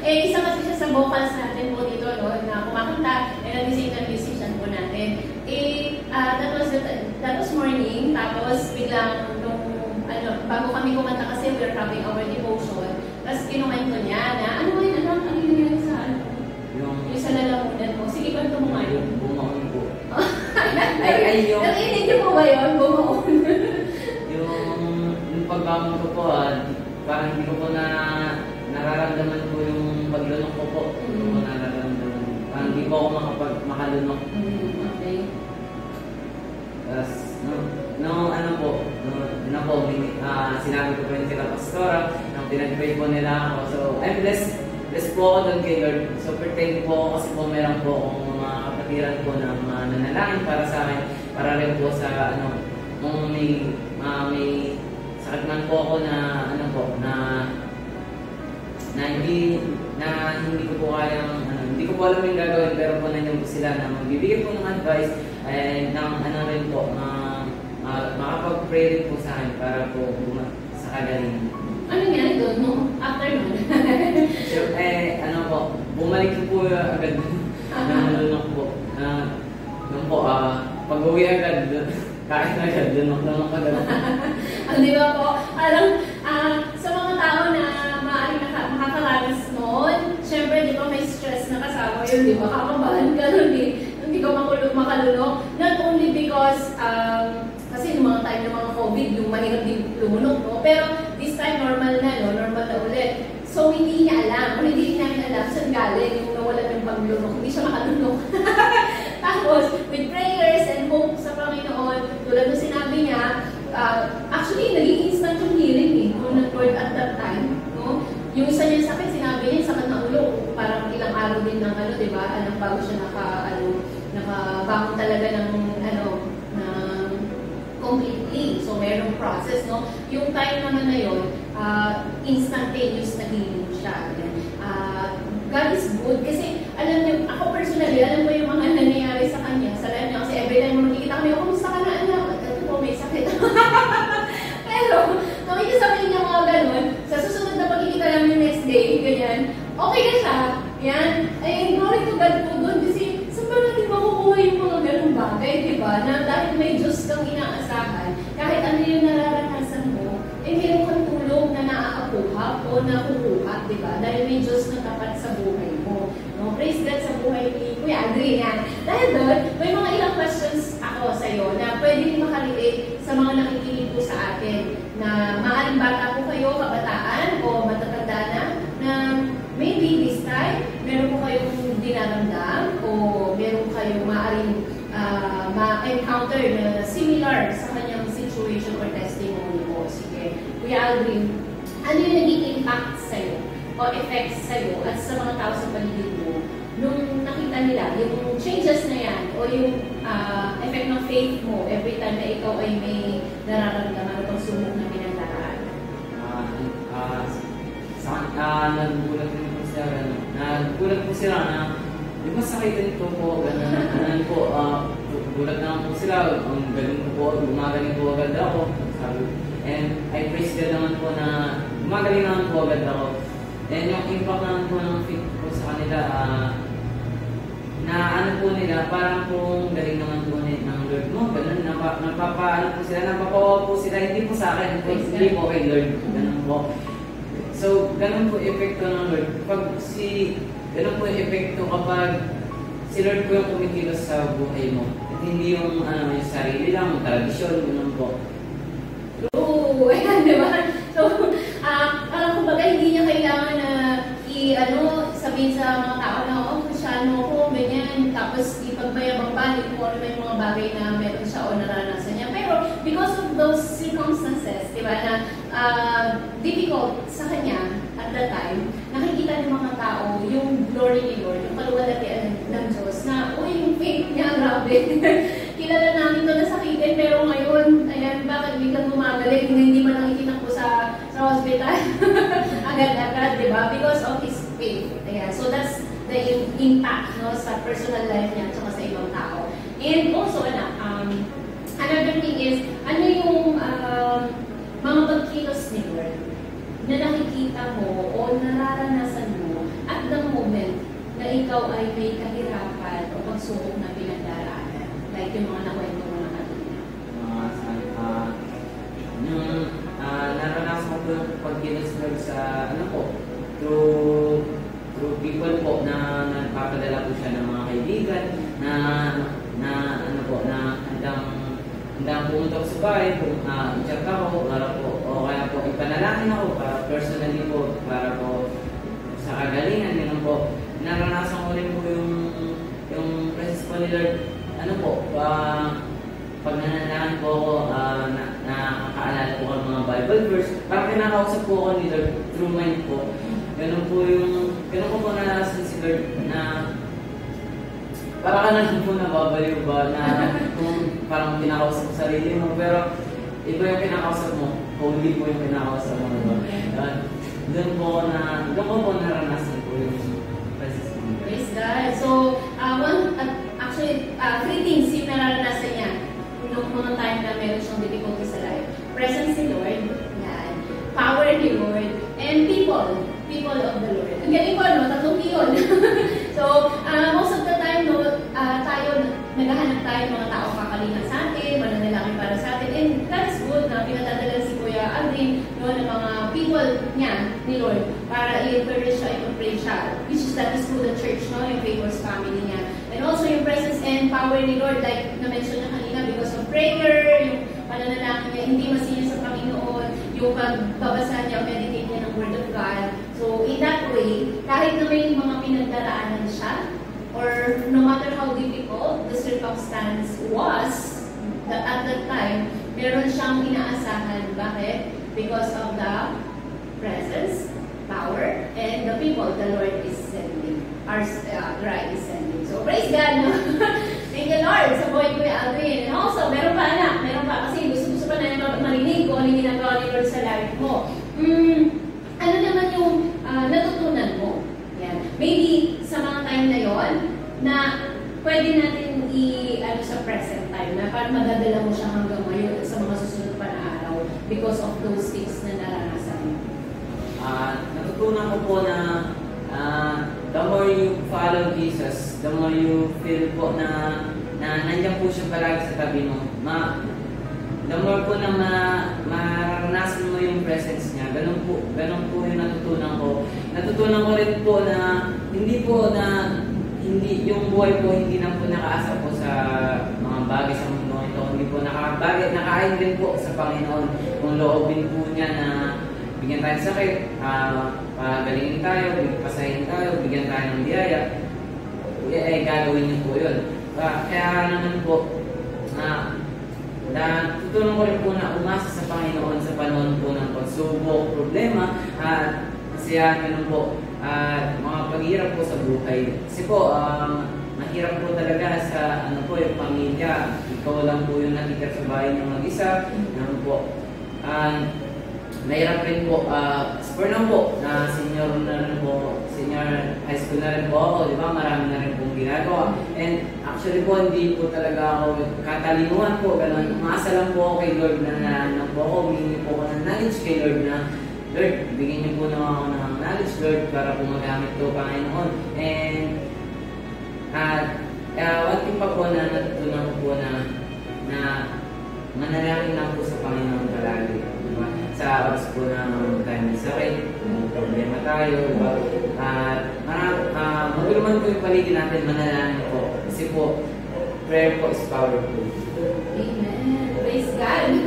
Isa kasi siya sa vocals natin po dito, na kumakanta, and at the same time musician po natin. That was morning, tapos biglang bago kami kumanta kasi we were having our devotion, tapos kinukwento niya na, ano yun nangyari sa yung sa lalamunan mo. Sige, kwento mo nga yun. Bumaon po. Nakinig niyo po ba yun? Bumaon. yung pagbangon ko po, parang hindi ko po nararamdaman po yung paglunok ko po. Hindi ko nararamdaman. Parang hindi po ako makalunok. Okay. Tapos, sinabi ko po yung sila pastora, nang pinag-pray po nila ako. So, I'm blessed po ako doon kay Lord. Super thankful po ako kasi po meron po akong mga kapatiran po na nanalangin para sa akin. Para rin po sa kung may sakit man po ako na hindi ko po kayang hindi ko po alam yung gagawin, pero po nandiyan po sila na magbibigay po ng advice and ng rin po makapag-pray rin po sa akin para po sa kagalingan. Ano nangyari doon mo? After nun? Bumalik po agad nalunok po. Nung po, pag-uwi agad, kain agad, lunok agad. Di ba po? Parang sa mga tao na maaaring makakaranas noon, syempre di ba may stress na kasama yun, di ba? Kakabahan ka nun hindi ka makalunok. Not only because kasi yung mga time ng mga COVID, yung mahirap din lumunok, no? Pero this time normal na ulit. So hindi niya alam, o hindi namin alam saan galing yung nawalan ng paglunok, hindi siya makalunok. Tapos, with prayers and hope sa Panginoon, tulad ng sinabi niya, actually, naging instant yung healing Lord at that time, no? Yung isa niya sakit, sinabi niya, sakit na ulo, parang ilang araw din ng di ba? Bago siya nakabangon talaga ng completely. So, merong process, no? Yung time naman na yun, instantaneous na healing siya. God is good kasi, alam niyo, ako personally, alam ko yung mga nangyayari sa kanya, sa life niya, kasi every time mo nakikita kami, kumusta ka na, anak? Ito po, may sakit. Pero, sabihin niya mga ganun, sa susunod na pagkikita namin next day, ganyan, okay na siya. Yan. Ay, glory to God po doon kasi, saan ba natin makukuha yung mga ganung bagay, di ba? Na dahil may Diyos kang inaasahan, kahit ano yung nararanasan mo, meron kang tulong na naaakuha o nakukuha, di ba? Dahil may Diyos na tapat sa buhay mo. No? Praise God sa buhay ni Kuya Andre yan. Dahil doon, may mga ilang questions ako sa iyo na pwede rin makarelate sa mga nakikinig po sa atin. atin na maaaring bata po kayo, kabataan o matatanda na maybe this time meron po kayong dinaramdam o meron kayong maaaring ma-encounter na similar sa kanyang situation or testimony po. Sige, Kuya Aldrin, ano yung naging impact sa'yo o effects sa'yo at sa mga tao sa paligid mo nung nakita nila yung changes na yan o yung effect ng faith mo every time na ikaw ay may nararamdaman o pagsubok na pinagdaraan? Nagulat po sila na yung masakit dito po, ganun po, gulat na po sila, ang galing po, gumagaling po agad ako, sabi. And I praise God naman po na gumagaling naman po agad ako. And yung impact naman po ng faith ko sa kanila, na ano po nila, parang pong galing naman po ng Lord mo, ganun, napapaano po sila, napapawa po sila, hindi po sa akin, hindi po kay Lord, ganun po. So, ganun po epekto ng Lord. Ganun po yung epekto kapag si Lord po yung kumikilos sa buhay mo. At hindi yung, yung sarili lang, yung tradisyon, ganun po. True, ayan, di ba? So, kumbaga hindi niya kailangan na sabihin sa mga tao na, Kristyano ako, ganyan, tapos ipagmayabang balik kung ano yung mga bagay na meron siya o naranasan niya. Pero, because of those circumstances, di ba, na difficult sa kanya at that time, nakikita ng mga tao yung glory ni Lord, yung kaluwalhatian ng Diyos, na, yung faith niya, grabe. Kilala namin ito na sakitin, pero ngayon, ayan, bakit biglang gumagaling, hindi man nakikita ko sa hospital agad-agad, di ba? Because of his faith. Ayan. So that's the impact, no, sa personal life niya at sa ibang tao. And also, another thing is, ano yung mga pagkilos ni Lord na nakikita mo o nararanasan mo at the moment na ikaw ay may kahirapan o pagsubok na pinagdaraanan. Like yung mga nakwento mo na kanina. Naranasan ko yung pagkilos Lord sa, through people po na nagpapadala po siya ng mga kaibigan na handang pumunta ko sa bahay, i-chat ako, para po, o kaya po ipanalangin ako, para personally po, para po sa kagalingan, yun po. Naranasan ko rin po yung presence po ni Lord, pag nananalangin po ako, nakakaalala po ng mga Bible verse, parang kinakausap po ako ni Lord through mind po. Ganun ko po naranasan si Lord na parang ka na lang po nababaliw ba na kung parang kinakausap mo sarili mo, pero iba yung kinakausap mo, holy po yung kinakausap mo. Doon ko po naranasan po yung presence mo. Praise God. So, three things yung naranasan niya nung mga time na meron siyang difficulty sa life. Presence ni Lord, yan. Power ni Lord, and people of the Lord. Ang galing ko, tatlong yun. So, most of the time, tayo, naghahanap tayo mga tao kakalingan sa atin, mananalangin para sa atin, and that's good na pinatadalan si Kuya Aldrin, ng mga people niya, ni Lord, para i-encourage siya, i-pray siya, which is that is through the church, yung Favors family niya. And also yung presence and power ni Lord, like na-mention niya kanina, because of prayer, yung pananalangin niya, hindi masinya sa Panginoon, yung pagbabasa niya, meditate niya ng Word of God. So, in that way, kahit na may mga pinagdaraanan siya, or no matter how difficult the circumstance was, at that time, meron siyang inaasahan. Bakit? Because of the presence, power, and the people the Lord is sending. Our bride is sending. So, praise God, no? Thank you, Lord, sa buhay ko yung Aldrin. And also, meron pa, kasi gusto pa na marinig ko ano yung ginagawa ni Lord sa life mo. Ano naman yung natutunan mo? Yan. Maybe sa mga time na yon na pwede natin sa present time na parang madadala mo siya hanggang ngayon at sa mga susunod pa na araw because of those things na naranasan mo. Natutunan ko po na the more you follow Jesus, the more you feel po na nandiyan po siya palagi sa tabi mo. The more po na maranasan mo yung presence niya, ganun po yung natutunan ko. Natutunan ko rin po na hindi yung buhay po hindi na po nakaasa po sa mga bagay sa mundo. ito. Hindi po nakain din po sa Panginoon. Kung loobin po niya na bigyan tayo ng sakit, pagalingin tayo, pasahin tayo, bigyan tayo ng biyaya, gagawin niyo po yun. Kaya naman po, tutulong ko rin po na umasa sa Panginoon sa panahon po ng pagsubok, problema, at kasiyahan nyo po mga paghirap po sa buhay. Kasi po, mahirap po talaga sa yung pamilya. Ikaw lang po yung nakikita sa bahay ng mag-isa. Po. Mahirap rin po, for now po, na senior high school na rin po ako, di ba? Marami na rin pong ginagawa. And actually po, hindi po talaga ako katalinuhan po, ganun. Umasa lang po ako kay Lord na po ako, humingi po ako ng knowledge kay Lord na, Lord, bigyan niyo po naman ako ng knowledge, Lord, para po magamit ko, Panginoon. And, one thing pa po na natutunan ko po na manalangin lang po sa Panginoon palagi. Diba? Sa oras po ng time ng sakit, may problema tayo, diba? Magulman po yung paligid natin, manalangin po. Kasi po, prayer po is powerful. Amen. Praise God.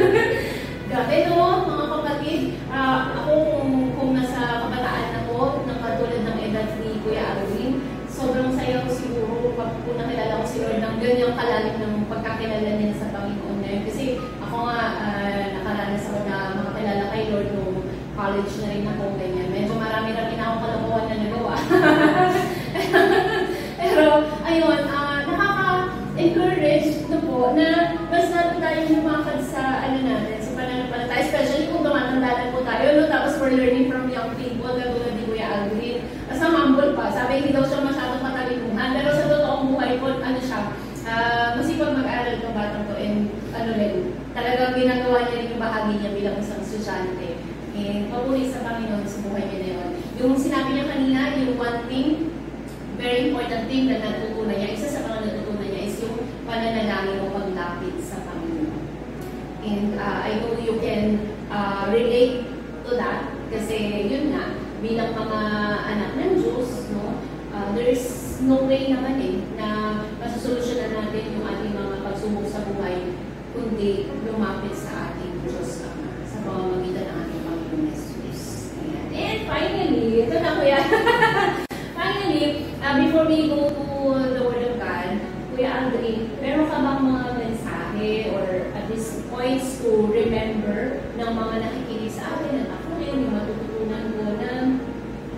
Grabe no, mga kapatid. Ako kung nasa kabataan ako, ng katulad ng edad ni Kuya Alvin, sobrang saya ko siguro pag po nakilala ko si Lord ng ganyang kalalim ng pagkakilala niya sa Panginoon ngayon. Kasi ako nga, nakaranas ako na makakilala kay Lord nung college na rin ako, ganyan. Medyo marami rin akong kalokohan na nagawa. Pero, ayun, nakaka-encourage na po na mas natin tayo lumakad sa natin, sa pananampalataya, especially kung tumatanda po tayo, no? Tapos we're learning from young people, katulad ni Kuya Aldrin. As a humble pa, sabi hindi daw siya masyadong matalinuhan, pero sa totoong buhay po, masipag mag-aral itong batang to, and talagang ginagawa niya rin yung bahagi niya bilang isang estudyante. And papuri sa Panginoon sa buhay niya na yun. Yung sinabi niya kanina, yung one thing, very important thing na natutunan niya, isa sa mga natutunan niya is yung pananalangin o paglapit sa Panginoon. And I know you can relate to that kasi yun nga, bilang mga anak ng Diyos, no, there's no way naman na masusolusyonan natin yung ating mga pagsubok sa buhay kundi lumapit sa ating Diyos sa pamamagitan ng ating Panginoon Jesus. And finally, ito na Kuya. Finally, before we go to the Word of God, Kuya Andre, meron ka bang mga mensahe or at least points to remember ng mga nakikinig sa atin at ako rin yung matututunan ko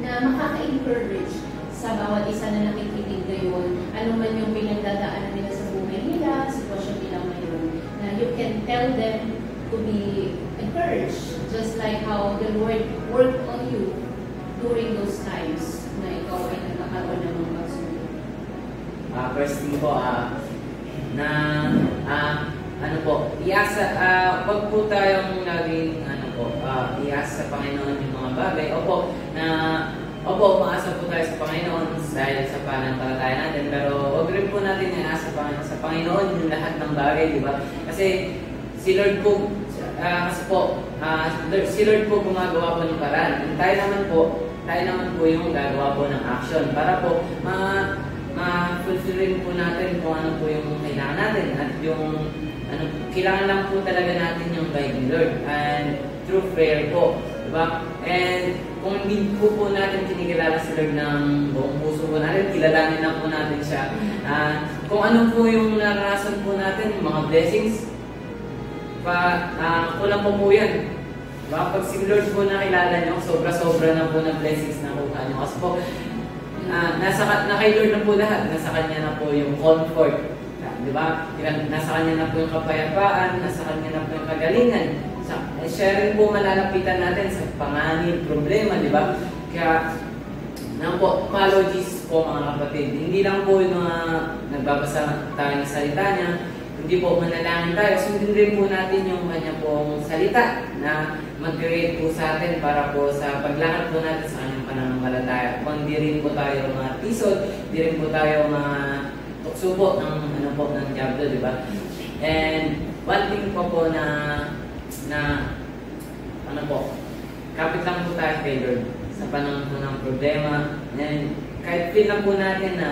na makaka-encourage sa bawat isa na nakikinig ngayon, ano man yung pinagdadaanan nila sa buhay nila, sitwasyon nila ngayon, na you can tell them to be encouraged, just like how the Lord worked on you during those times na ikaw ay nagkakaroon ng mga pagsubok. First thing po, iasa, wag po tayong laging, iasa sa Panginoon yung mga bagay. Opo, umaasa po tayo sa Panginoon dahil sa pananampalataya natin, pero wag rin po natin iasa sa Panginoon yung lahat ng bagay, di ba? Kasi si Lord po, si Lord po gumagawa po ng paraan. Tayo naman po yung gagawa po ng action para po ma-fulfillin po natin kung ano po yung kailangan natin at yung kailangan lang po talaga natin yung guide ni Lord and through prayer po, diba? And kung hindi po natin kinikilala si Lord ng buong puso po natin, kilalanin na po natin siya. Kung ano po yung naranasan po natin, yung mga blessings, kulang po po yan. Diba? Pag si Lord po nakilala nyo, sobra-sobra na po ng blessings na kuha nyo. Kasi po, na kay Lord na po lahat. Nasa Kanya na po yung comfort. Diba? Nasa Kanya na po yung kapayapaan, nasa Kanya na po yung kagalingan. Siya rin po malalapitan natin sa panganib, problema, di ba? Kaya, follow Jesus po mga kapatid. Hindi lang po yung nagbabasa tayo ng salita niya, hindi po manalangin tayo. Sundin rin po natin yung kanya pong salita na mag-create po sa atin para po sa paglakad po natin sa kanyang pananampalataya. Kung di rin po tayo mga tisod, di rin po tayo mga tuksubo ng diablo, di ba? And one thing po kapit lang po tayo kay Lord sa panahon po ng problema. And kahit feel lang po natin na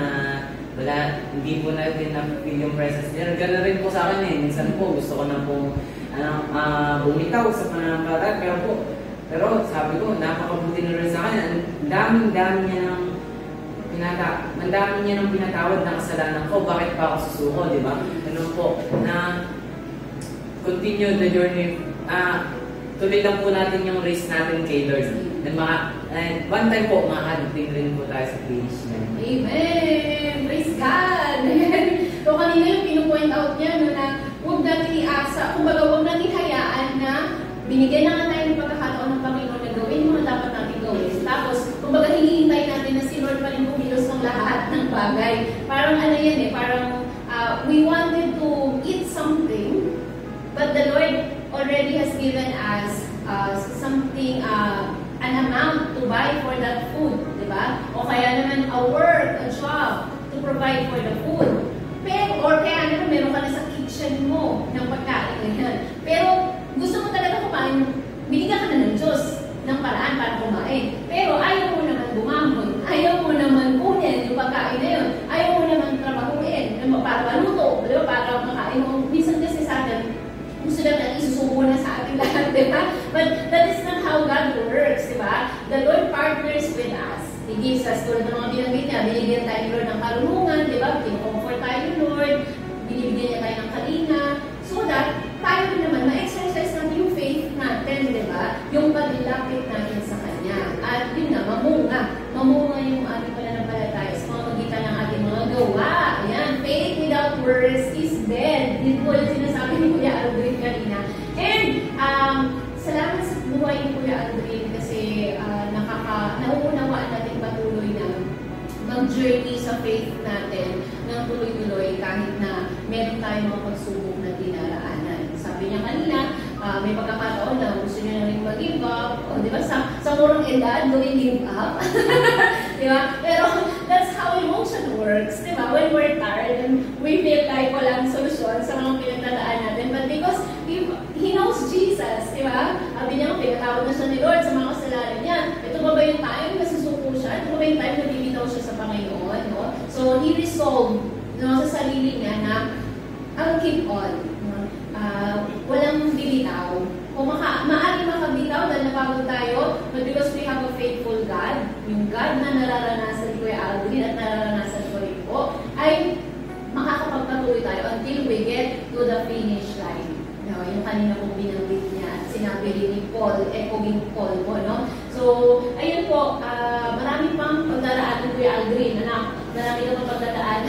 hindi po natin na-feel yung presence niya. Gano'n rin po sa akin minsan po gusto ko na po bumitaw sa pananampalataya, pero sabi ko, napakabuti na rin sa akin. Ang dami niya nang pinatawad na kasalanan ko, bakit pa ako susuko, di ba? Ano po, na continue the journey, tuloy lang po natin yung race natin kay Lord. And one time po, makakadating rin po tayo sa finish line. Amen! Praise God! So kanina yung pinupoint out niya, no, na huwag natin iasa, kumbaga huwag natin hayaan na binigyan na nga tayo ng pagkakataon ng Panginoon na gawin yung mga dapat natin gawin. Tapos, kumbaga hinihintay natin na si Lord pa rin kumilos ng lahat ng bagay. Parang ano yan parang we wanted to eat something, but the Lord already has given us something, an amount to buy for that food, di ba? O kaya naman a work, a job to provide for the food. Pero, or kaya naman meron ka na sa kitchen mo ng pagkain. Ganyan. Pero, gusto mo talaga kumain, binigyan ka na ng Diyos ng paraan para kumain. Pero ayaw mo naman bumambon, ayaw mo naman kunin yung pagkain na yun, ayaw mo naman trabahuin, para maluto, para makain mo. Minsan kasi sa atin, gusto natin isusubo na sa ating lahat, di ba? But that is not how God works, di ba? The Lord partners with us. He gives us, tulad ng mga binanggit niya, binigyan tayo ni Lord ng karunungan, di ba? Kino-comfort tayo ni Lord, binibigyan niya tayo ng kalinga, so that tayo naman ma-exercise natin yung faith natin, di ba? Yung paglapit natin sa Kanya. At yun na, mamunga yung ating pananampalataya sa mga magitan ng ating mga gawa. Ayan, faith without works is dead. Yun po yung sinasabi ni Kuya Aldrin kanina. And, salamat sa buhay ni Kuya Aldrin kasi nauunawaan natin patuloy na mag-journey sa faith natin ng tuloy-tuloy kahit na meron tayong mga pagsubok na dinaraanan. Sabi niya kanina, may pagkakataon na gusto niya na rin mag-give up. O, di ba? Sa murang edad, doing give up. Di ba? Pero that's how emotion works. Di ba? When we're tired and we feel like walang solusyon sa mga pinagdadaan natin. But because He knows Jesus, di ba? Sabi niya, pinatawad na siya ni Lord sa mga kasalanan niya. Ito ba yung time na susuko siya? Ito ba yung time na bibitaw siya sa Panginoon? No? So, he resolved sa sarili niya na I'll keep on. Walang bibitaw. Kung maaari makabitaw dahil napagod tayo, but because we have a faithful God, yung God na nararanasan ni Kuya Aldrin at nararanasan ko rin po, ay makakapagpatuloy tayo until we get to the finish line. No, yung kanina pong binanggit niya, sinabi rin ni Paul, echoing Paul po, no? So, ayun po, marami pang pagdaraan ni Kuya Aldrin, anak, marami na pang pagdaraan.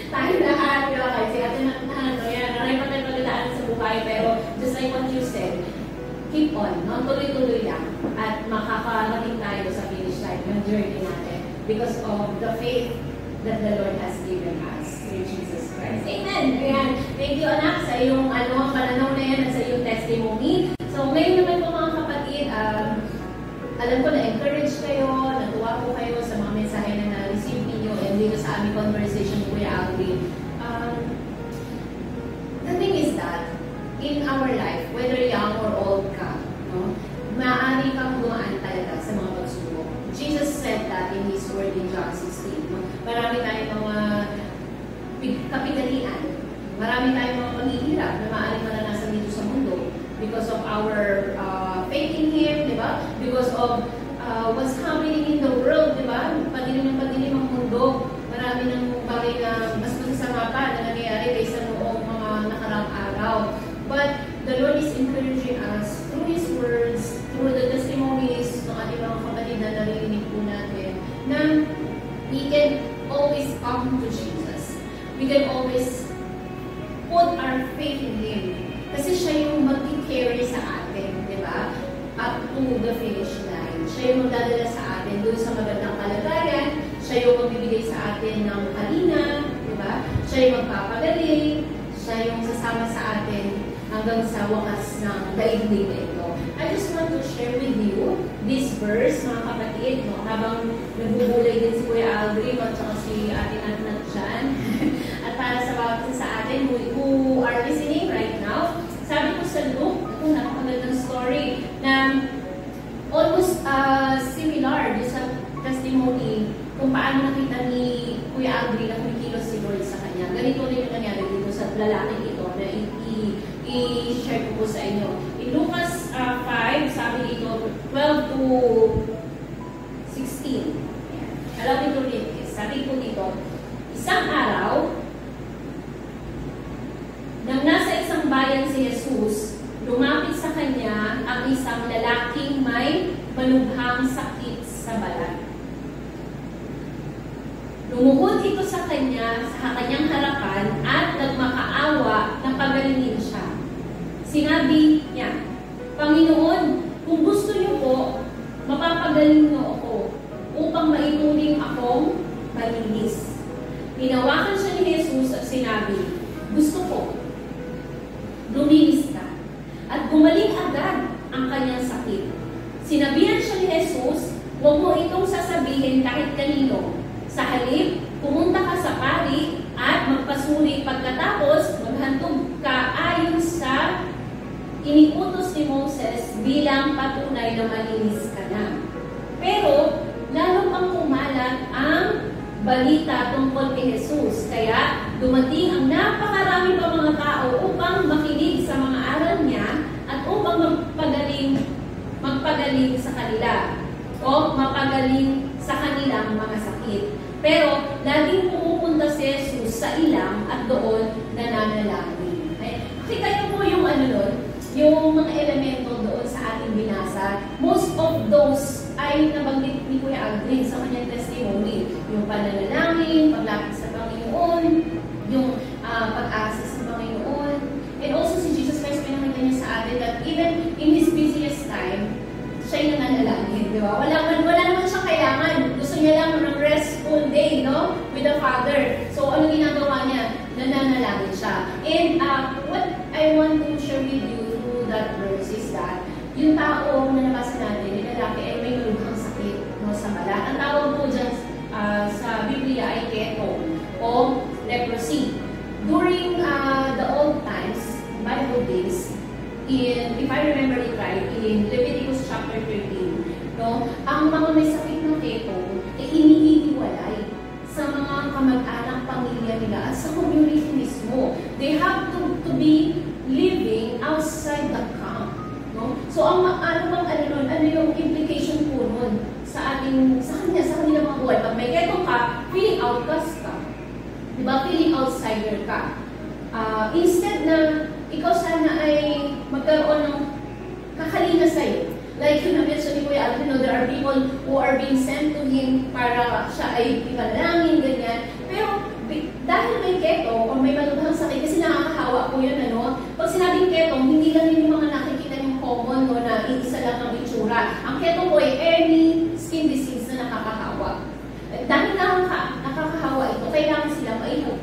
Tayo lahat, kasi atin marami pa tayong pagdaraan sa buhay, pero just like what you said, keep on, no? Tuloy-tuloy lang, at makakarating tayo sa finish line, yung journey natin, because of the faith that the Lord has given us through Jesus Christ. Amen! Ayan. Thank you, anak, sa iyong pananaw na yan at sa iyong testimony. So, ngayon naman po mga kapatid, alam ko na-encourage kayo, natuwa po kayo sa mga mensahe na na-receive ninyo and dito sa aming conversation ni Kuya Aldrin. The thing is that, in our life, whether young or old ka, no, maaari kang dumaan talaga sa mga pagsubok. Jesus said that in His word in John 16. No? Marami tayong mga kapitalian. Marami tayong mga paghihirap na maaaring maranasan dito sa mundo because of our faith in Him, di ba? Because of what's happening in the world, di ba? Padilim ang mundo. Marami ng bagay na mas masasama pa na nangyayari kaysa noong mga nakarang araw. But the Lord is encouraging us through His words, through the testimonies ng ating mga kapatid na narinig po natin, na we can always come to Jesus. We can always put our faith in Him. Kasi siya yung mag-carry sa atin, di ba? Up to the finish line. Siya yung magdadala sa atin doon sa magandang kalagayan. Siya yung magbibigay sa atin ng kalina, di ba? Siya yung magpapagaling. Siya yung sasama sa atin hanggang sa wakas ng daigdig na ito. I just want to share with you this verse, mga kapatid, no? Habang nagbubulay din si Kuya Aldrin at saka si Ate Nat dyan. At para sa bawat sa atin who are listening right now, sabi ko sa Luke, ito napakagandang story na almost similar sa testimony kung paano nakita ni Kuya nag-agree na kumikilos si Lord sa kanya. Ganito rin yung nangyari dito sa lalaking ito na i-share ko po sa inyo. In Lucas 5, sabi dito, 12 to 16. Allow me to read this. Sabi po dito, isang araw, nang nasa isang bayan si Jesus, lumapit sa kanya ang isang lalaking may malubhang sakit sa balat. Lumuhod ito sa kanyang harapan at nagmakaawa na pagalingin siya. Sinabi niya, Panginoon, kung gusto niyo po, mapapagaling niyo ako upang maituring akong malinis. Hinawakan siya ni Jesus at sinabi, gusto ko, luminis ka. At gumaling agad ang kanyang sakit. Sinabihan siya ni Jesus, huwag mo itong sasabihin kahit kanino. Sa halip, pumunta ka sa pari at magpasuri pagkatapos maghantog ka ayon sa iniutos ni Moses bilang patunay na malinis ka na. Pero, lalo pang kumalat ang balita tungkol kay Jesus. Kaya, dumating ang napakarami pa mga tao upang makinig sa mga aral niya at upang magpagaling sa kanila o mapagaling sa kanilang mga sakit. Pero, laging pumupunta si Jesus sa ilang at doon nananalangin. Kita niyo po yung yung mga elemento doon sa ating binasa. Most of those ay nabanggit ni Kuya Aldrin sa kanyang testimony. Yung pananalangin, paglapit sa Panginoon, yung pag-asa sa Panginoon. And also si Jesus Christ, pinakita niya sa atin that even in His busiest time, siya'y nananalangin, di ba? Wala naman siyang kailangan. Gusto niya lang ng restful day, no? With the Father. So, ano ginagawa niya? Nananalangin siya. And what I want to share with you through that verse is that yung tao na nabasa natin, yung lalaki ay may malubhang sakit, no, sa balat. Ang tawag po dyan sa Biblia ay keto o leprosy. During the old times, Bible days, if I remember it right, in Leviticus chapter 13, no, ang mga may sakit ng keto ay inihiwalay sa mga kamag-anak pamilya nila at sa community mismo. They have to be living outside the camp. No? So, ano yung implication po nun sa kanilang mga buhay? Pag may keto ka, feeling outcast ka. Diba? Feeling outsider ka. Instead na ikaw sana ay magkaroon ng kakalina sa'yo. Like yun na-mention ni Kuya Alvin, there are people who are being sent to him para siya ay ipanalangin, ganyan. Pero dahil may keto o may malubhang sakit, kasi nakakahawa po yun, pag sinabing keto, hindi lang yun yung mga nakikita yung common, na iisa lang ang itsura. Ang keto po ay any skin disease na nakakahawa. Dahil nakakahawa ito, kailangan sila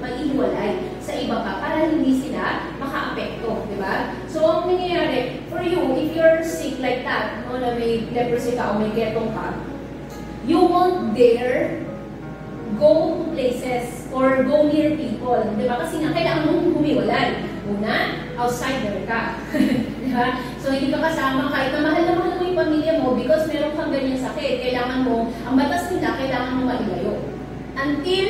maihiwalay sa iba pa para hindi sila maka-apekto, di ba? So, ang nangyayari, for you, if you're sick like that, na may leprosy ka o may ketong ka, you won't dare go to places or go near people, di ba? Kasi nga, kailangan mong humiwalay. Una, outsider ka. Di ba? So, hindi ka kasama kahit na mahal mo yung pamilya mo because meron kang ganyan sakit. Kailangan mo, ang batas nila, kailangan mo mailayo. Until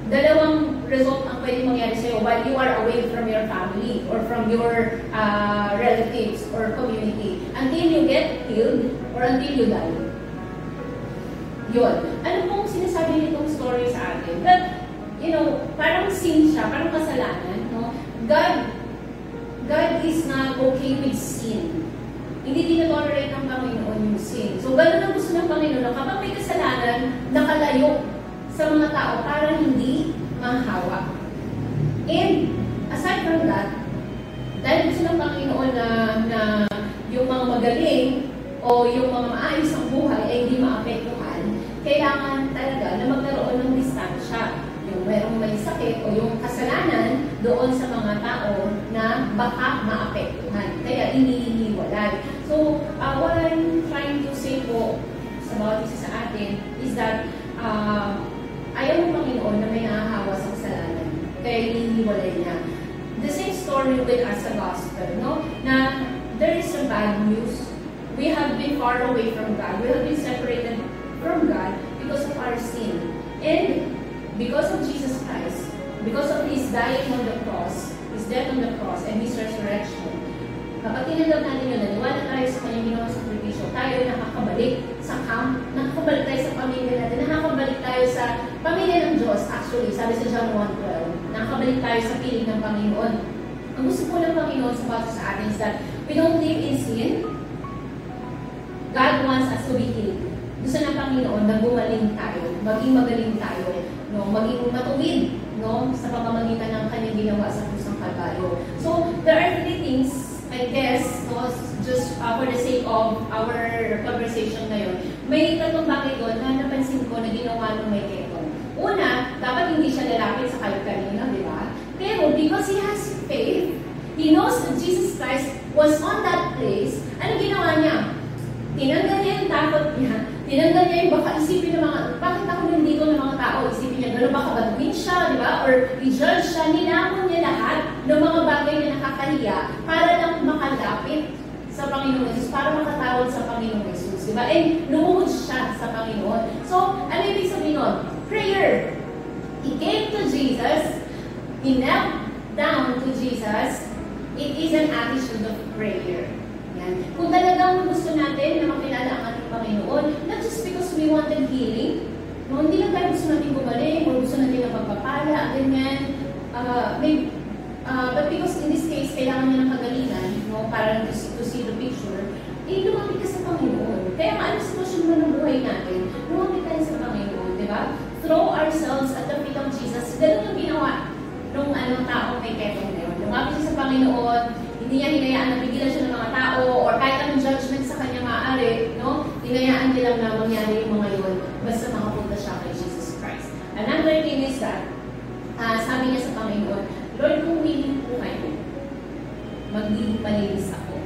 dalawang result ang pwedeng mangyari sa'yo while you are away from your family or from your relatives or community. Until you get healed or until you die. Yun. Ano pong sinasabi nitong story sa atin? That, parang sin siya, parang kasalanan, no? God is not okay with sin. Hindi tinatolerate ng Panginoon yung sin. So, gano'n ang gusto ng Panginoon na kapag may kasalanan, nakalayo sa mga tao para hindi mahawa. And, aside from that, dahil gusto ng Panginoon na yung mga magaling o yung mga maayos ang buhay ay hindi maapektuhan, kailangan talaga na magkaroon ng distansya. Yung merong may sakit o yung kasalanan doon sa mga tao na baka maapektuhan. Kaya inihiwalay. So, what I'm trying to say po sa bawat isa sa atin is that ayaw ng Panginoon na may nahahawa sa kasalanan. Kaya inihiwalay niya. The same story with us sa gospel, no? Na there is a bad news. We have been far away from God. We have been separated from God because of our sin. And because of Jesus Christ, because of His dying on the cross, His death on the cross, and His resurrection, kapag tinanggap natin yun, naniwala tayo sa kanyang ginawang sakripisyo, tayo ay nakakabalik sa camp, nakakabalik tayo sa pamilya natin, nakakabalik tayo sa pamilya ng Diyos. Actually, sabi sa John 1:12, nakakabalik tayo sa piling ng Panginoon. Ang gusto po ng Panginoon sa atin is that we don't live in sin. God wants us to be healed. Gusto ng Panginoon na gumaling tayo, maging magaling tayo, no? Maging matuwid, no? Sa pamamagitan ng kanyang ginawa sa krus ng Kalbaryo. So, there are three things, I guess, no, just for the sake of our conversation ngayon, may tatlong bagay doon na napansin ko na ginawa ng may ketong. Una, dapat hindi siya lalapit sa kayo kanina, di ba? Pero because he has faith, he knows that Jesus Christ was on that place. Ano ginawa niya? Tinanggal niya yung takot niya. Tinanggal niya yung baka isipin ng mga, bakit ako nandito ng mga tao? Isipin niya, gano'n baka batuin siya, di ba? Or i-judge siya. Nilamon niya lahat ng mga bagay na nakakahiya para lang makalapit sa Panginoon Jesus, para makatawad sa Panginoon Jesus, di ba? And lumuhod siya sa Panginoon. So, ano ibig sabihin nun? Prayer. He came to Jesus, he knelt down to Jesus. It is an attitude of prayer. Yan. Kung talagang gusto natin na makilala ang ating Panginoon, not just because we wanted healing, no, hindi lang tayo gusto natin gumaling, o gusto natin na pagpapala, ganyan, but because in this case, kailangan niya ng kagalingan, no, para to see the picture, lumapit ka sa Panginoon. Kaya ano sitwasyon mo ng buhay natin, lumapit tayo sa Panginoon, di ba? Throw ourselves at the feet of Jesus. Ganun yung ginawa nung taong may ketong na yun. Lumapit siya sa Panginoon, hindi niya hinayaan na pigilan siya ng mga tao or kahit anong judgment sa kanya maaari, no? Hinayaan niya lang na mangyari yung mga yun basta makapunta siya kay Jesus Christ. Another thing is that, sabi niya sa Panginoon, Lord, kung willing po kayo, magiging palinis ako.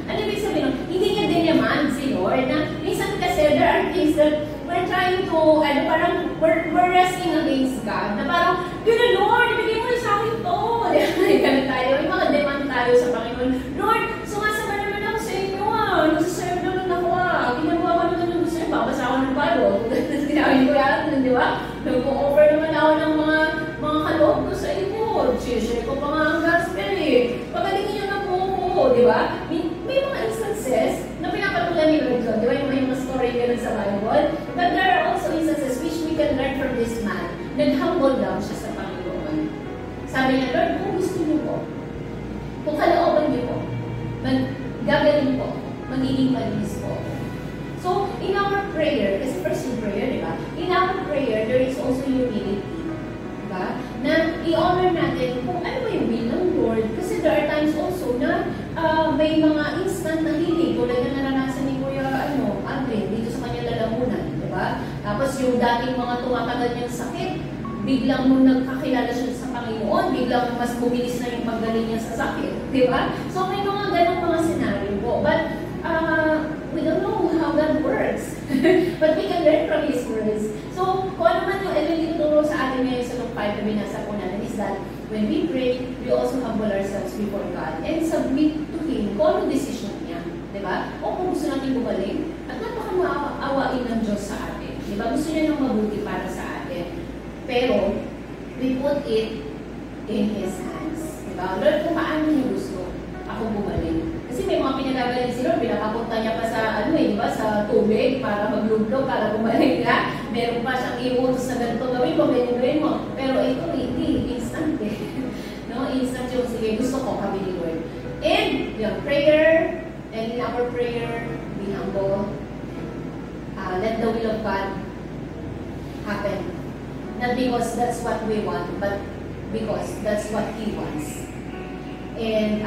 Ano ibig sabihin? Hindi niya din naman si Lord na minsan kasi there are things that we're trying to, parang we're wrestling against God. Na parang, yun na Lord, ibigay mo sa akin to. Ganun tayo. Yung mga demand tayo sa Panginoon. Lord, sumasama naman ako sa inyo nagsaserve naman ako ginagawa ko naman yung gusto niyo. Babasa ako ng Bible. Ginawin ko yan, di ba? Nag-offer naman ako ng mga kaloob ko sa inyo. Share ko pa nga ang gospel Pagalingin niyo na po ako, di ba? May mga instances na pinapatulan ni Lord John, di ba? May mga story ganun sa Bible. But there are also instances which we can learn from this man. Nag-humble down siya sa Panginoon. Sabi niya, Lord, kung gusto niyo po, kung kalooban niyo po, gagaling po, magiging malinis po. So, in our prayer, kasi first in prayer, di ba? In our prayer, there is also humility. Diba? Na i-honor natin kung ano ba yung will ng Lord. Kasi there are times also na may mga instant na healing tulad na naranasan ni Kuya Aldrin dito sa kanyang lalamunan. Diba? Tapos yung dating mga tumatagal niyang sakit, biglang nung nagkakilala siya sa Panginoon, biglang mas bumilis na yung paggaling niya sa sakit. Diba? So may mga ganong mga scenario po. But we don't know how God works. But we can learn from His words. So, kung ano man yung tinuturo sa atin ngayon sa Luke 5 na binasa po natin is that when we pray, we also humble ourselves before God and submit to Him kung anong decision niya. Diba? O kung gusto natin gumaling, at napaka-maawain ng Diyos sa atin. Diba? Gusto niya ng mabuti para sa atin. Pero, we put it in His hands. Diba? Lord, kung paano niya gusto, ako gumaling. Kasi may mga pinagagaling si Lord, pinakapunta niya pa sa, diba, sa tubig para maglublob, para gumaling na. Meron pa siyang iutos na ganito gawin mo, gawin mo. Pero ito, hindi. Instant no? Instant yung, sige, gusto ko kami ni Lord. And, yung prayer, and in our prayer, be humble. Let the will of God happen. Not because that's what we want, but because that's what He wants. And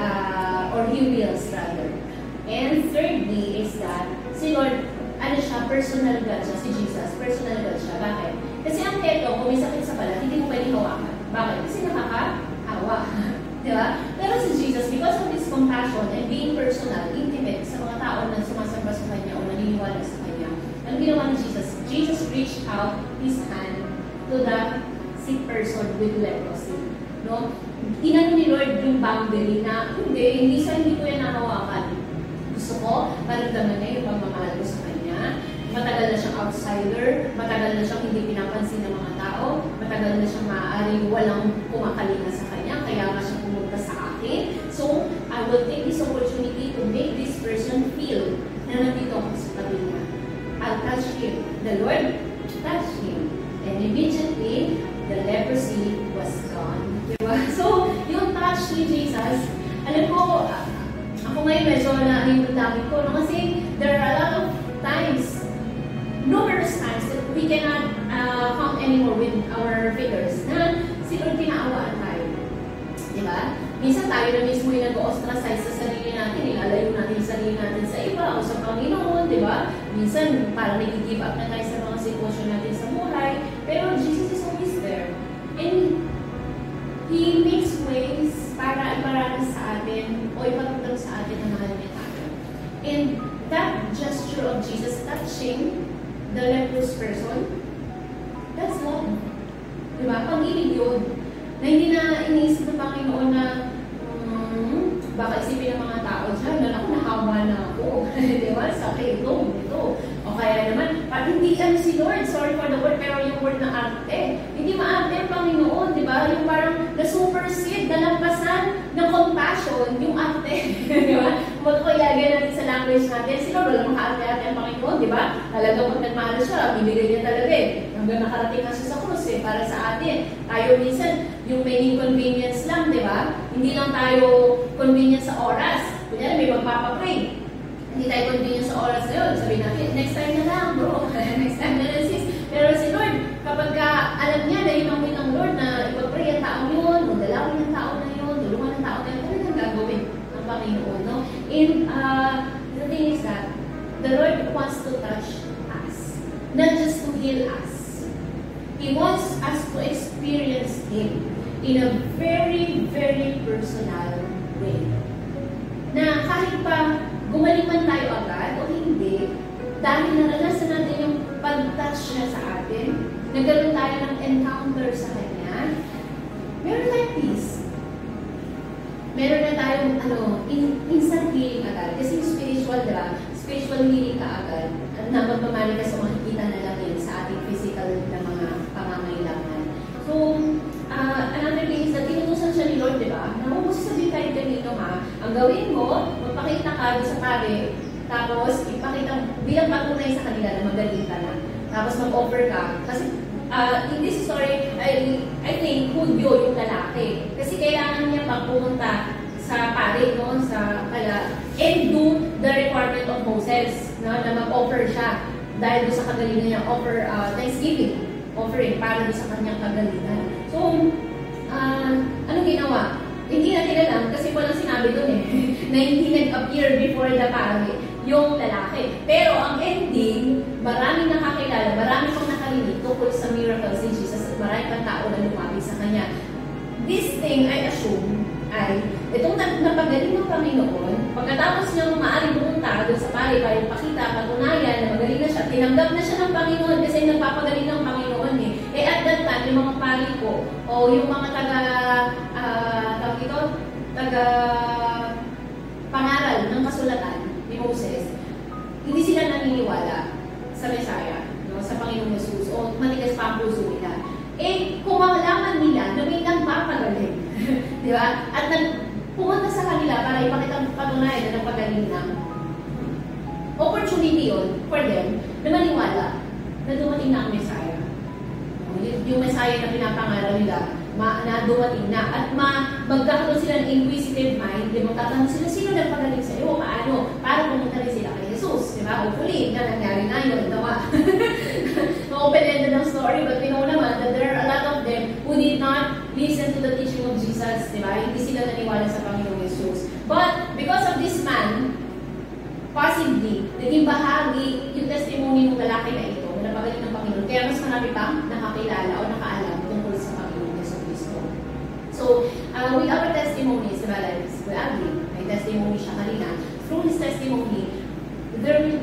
or He wills rather. And thirdly is that si Lord, personal God siya, si Jesus, personal God siya. Bakit? Kasi ang keto, kung may sakit sa balat, hindi mo pwede hawakan. Bakit? Kasi nakakahawa. Di ba? Pero si Jesus, because of His compassion and being personal, intimate sa mga tao na sumasamba sa Kanya o naniniwala sa Kanya, ang ginawa ni Jesus, Jesus reached out His hand to the sick person with leprosy. No? Inano ni Lord yung boundary na, hindi ko yan nahawakan. Gusto ko, maramdaman niya yung pagmamahal ko sa Kanya. Matagal na siyang outside outsider, matagal na siyang hindi pinapansin ng mga tao, matagal na siyang maaaring walang kumakalinga sa kanya, kaya nga siya pumunta sa akin. So, I will take this opportunity to make this person feel na nandito ako sa tabi niya. I'll touch him. The Lord touched him. And immediately, the leprosy was gone. Diba? So, yung touch ni Jesus, alam ko, ako ngayon medyo na-imundami ko, no? Kasi there are a lot of times, numerous times, that we cannot count anymore with our fingers na si Lord pinaawaan tayo. Diba? Minsan tayo na mismo yung nag-ostracize sa sarili natin, ilalayo natin yung sarili natin sa iba o sa Panginoon, diba? Minsan parang nag-give up na tayo sa mga sitwasyon natin sa buhay, pero Jesus is always there. And He makes ways para iparanas sa atin o ipatutang sa atin na mahal niya tayo. And that gesture of Jesus touching the leprous person, that's love. Diba? Pag-ibig yun. Na hindi na iniisip ng Panginoon na baka isipin ng mga tao dyan na ako, nahawa na ako. Diba? Sakit ito. O kaya naman, hindi si Lord, sorry for the word, pero yung word na arte, hindi maarte ang Panginoon, di ba? Yung parang na-supersede, nalampasan ng compassion, yung arte, di ba? Kung ilagay natin sa language natin, si Lord, walang makaarte-arte ang Panginoon, di ba? Talagang pag nagmahal siya, bibigay niya talaga eh. Hanggang nakarating na siya sa krus eh, para sa atin. Tayo minsan, yung may inconvenience lang, di ba? Hindi lang tayo convenience sa oras. Kunyari, may magpapapray. Hindi tayo convenient sa oras na yun. Sabihin natin, next time na lang, bro. Next time na lang, sis. Pero si Lord, kapag alam niya na yun ang will ng Lord na ipag-pray ang tao yun, magdalawin ang tao na yun, tulungan ang tao na yun, talagang gagawin ng Panginoon, no? And the thing is that the Lord wants to touch us, not just to heal us. He wants us to experience Him in a very, very personal way. Na kahit pa gumaling man tayo agad o hindi, dahil naranasan natin yung pag-touch niya sa atin, nagkaroon tayo ng encounter sa Kanya, meron tayong peace. Meron na tayong instant healing agad. Kasi spiritual, diba? Spiritual healing ka agad. Na magpamali ka sa makikita na lang yun sa ating physical na mga pangangailangan. So, another thing is that tinutusan siya ni Lord, diba? Naku, sabihin tayo ganito ha, ang gawin mo, magpakita ka doon sa pare, tapos ipakita, bilang patunay sa kanila na magaling ka na. Tapos mag-offer ka. Kasi in this story, I think, hudyo yung lalaki. Kasi kailangan niya pag pumunta sa pare, no, sa kala, and do the requirement of Moses, no, na mag-offer siya. Dahil doon sa kagalingan niya, offer Thanksgiving offering para doon sa kanyang kagalingan. So, anong ginawa? Hindi natin alam kasi walang sinabi doon eh, na hindi nag-appear before the pare yung lalaki. Pero ang ending, maraming nakakilala, maraming pang nakarinig tungkol sa miracles ni Jesus at maraming pang tao na lumapit sa kanya. This thing, I assume, ay itong napagaling ng Panginoon, pagkatapos niyang maaaring pumunta doon sa pare para ipakita, patunayan na magaling na siya, tinanggap na siya ng Panginoon kasi nagpapagaling ng Panginoon eh. Eh at that time, yung mga pare ko, o yung mga taga-pangaral ng kasulatan ni Moses, hindi sila naniniwala sa Messiah, no, sa Panginoong Jesus, o matigas pa ang puso nila. Eh, kung malaman nila na may nagpapagaling, di ba? At pumunta sa kanila para ipakita patunayan na nagpagaling na, opportunity yun for them na maniwala na dumating na ang Messiah. Yung Messiah na pinapangaral nila, na dumating na. At magkakaroon sila ng inquisitive mind, di magtatanong sila, sino nagpagaling sa iyo? Paano? Para pumunta rin sila kay Jesus. Di ba? Hopefully, na nangyari na yun. Open-ended ng story, but we know naman that there are a lot of them who did not listen to the teaching of Jesus. Di ba? Hindi sila naniwala sa Panginoong Jesus. But, because of this man, possibly, naging bahagi yung testimony ng lalaki na ito, na napagaling ng Panginoon. Kaya mas marami pang nakakilala o nakaalam tungkol sa Panginoong Yesu Cristo. So, with our testimonies, diba, like may testimony siya kanina. Through his testimony, there were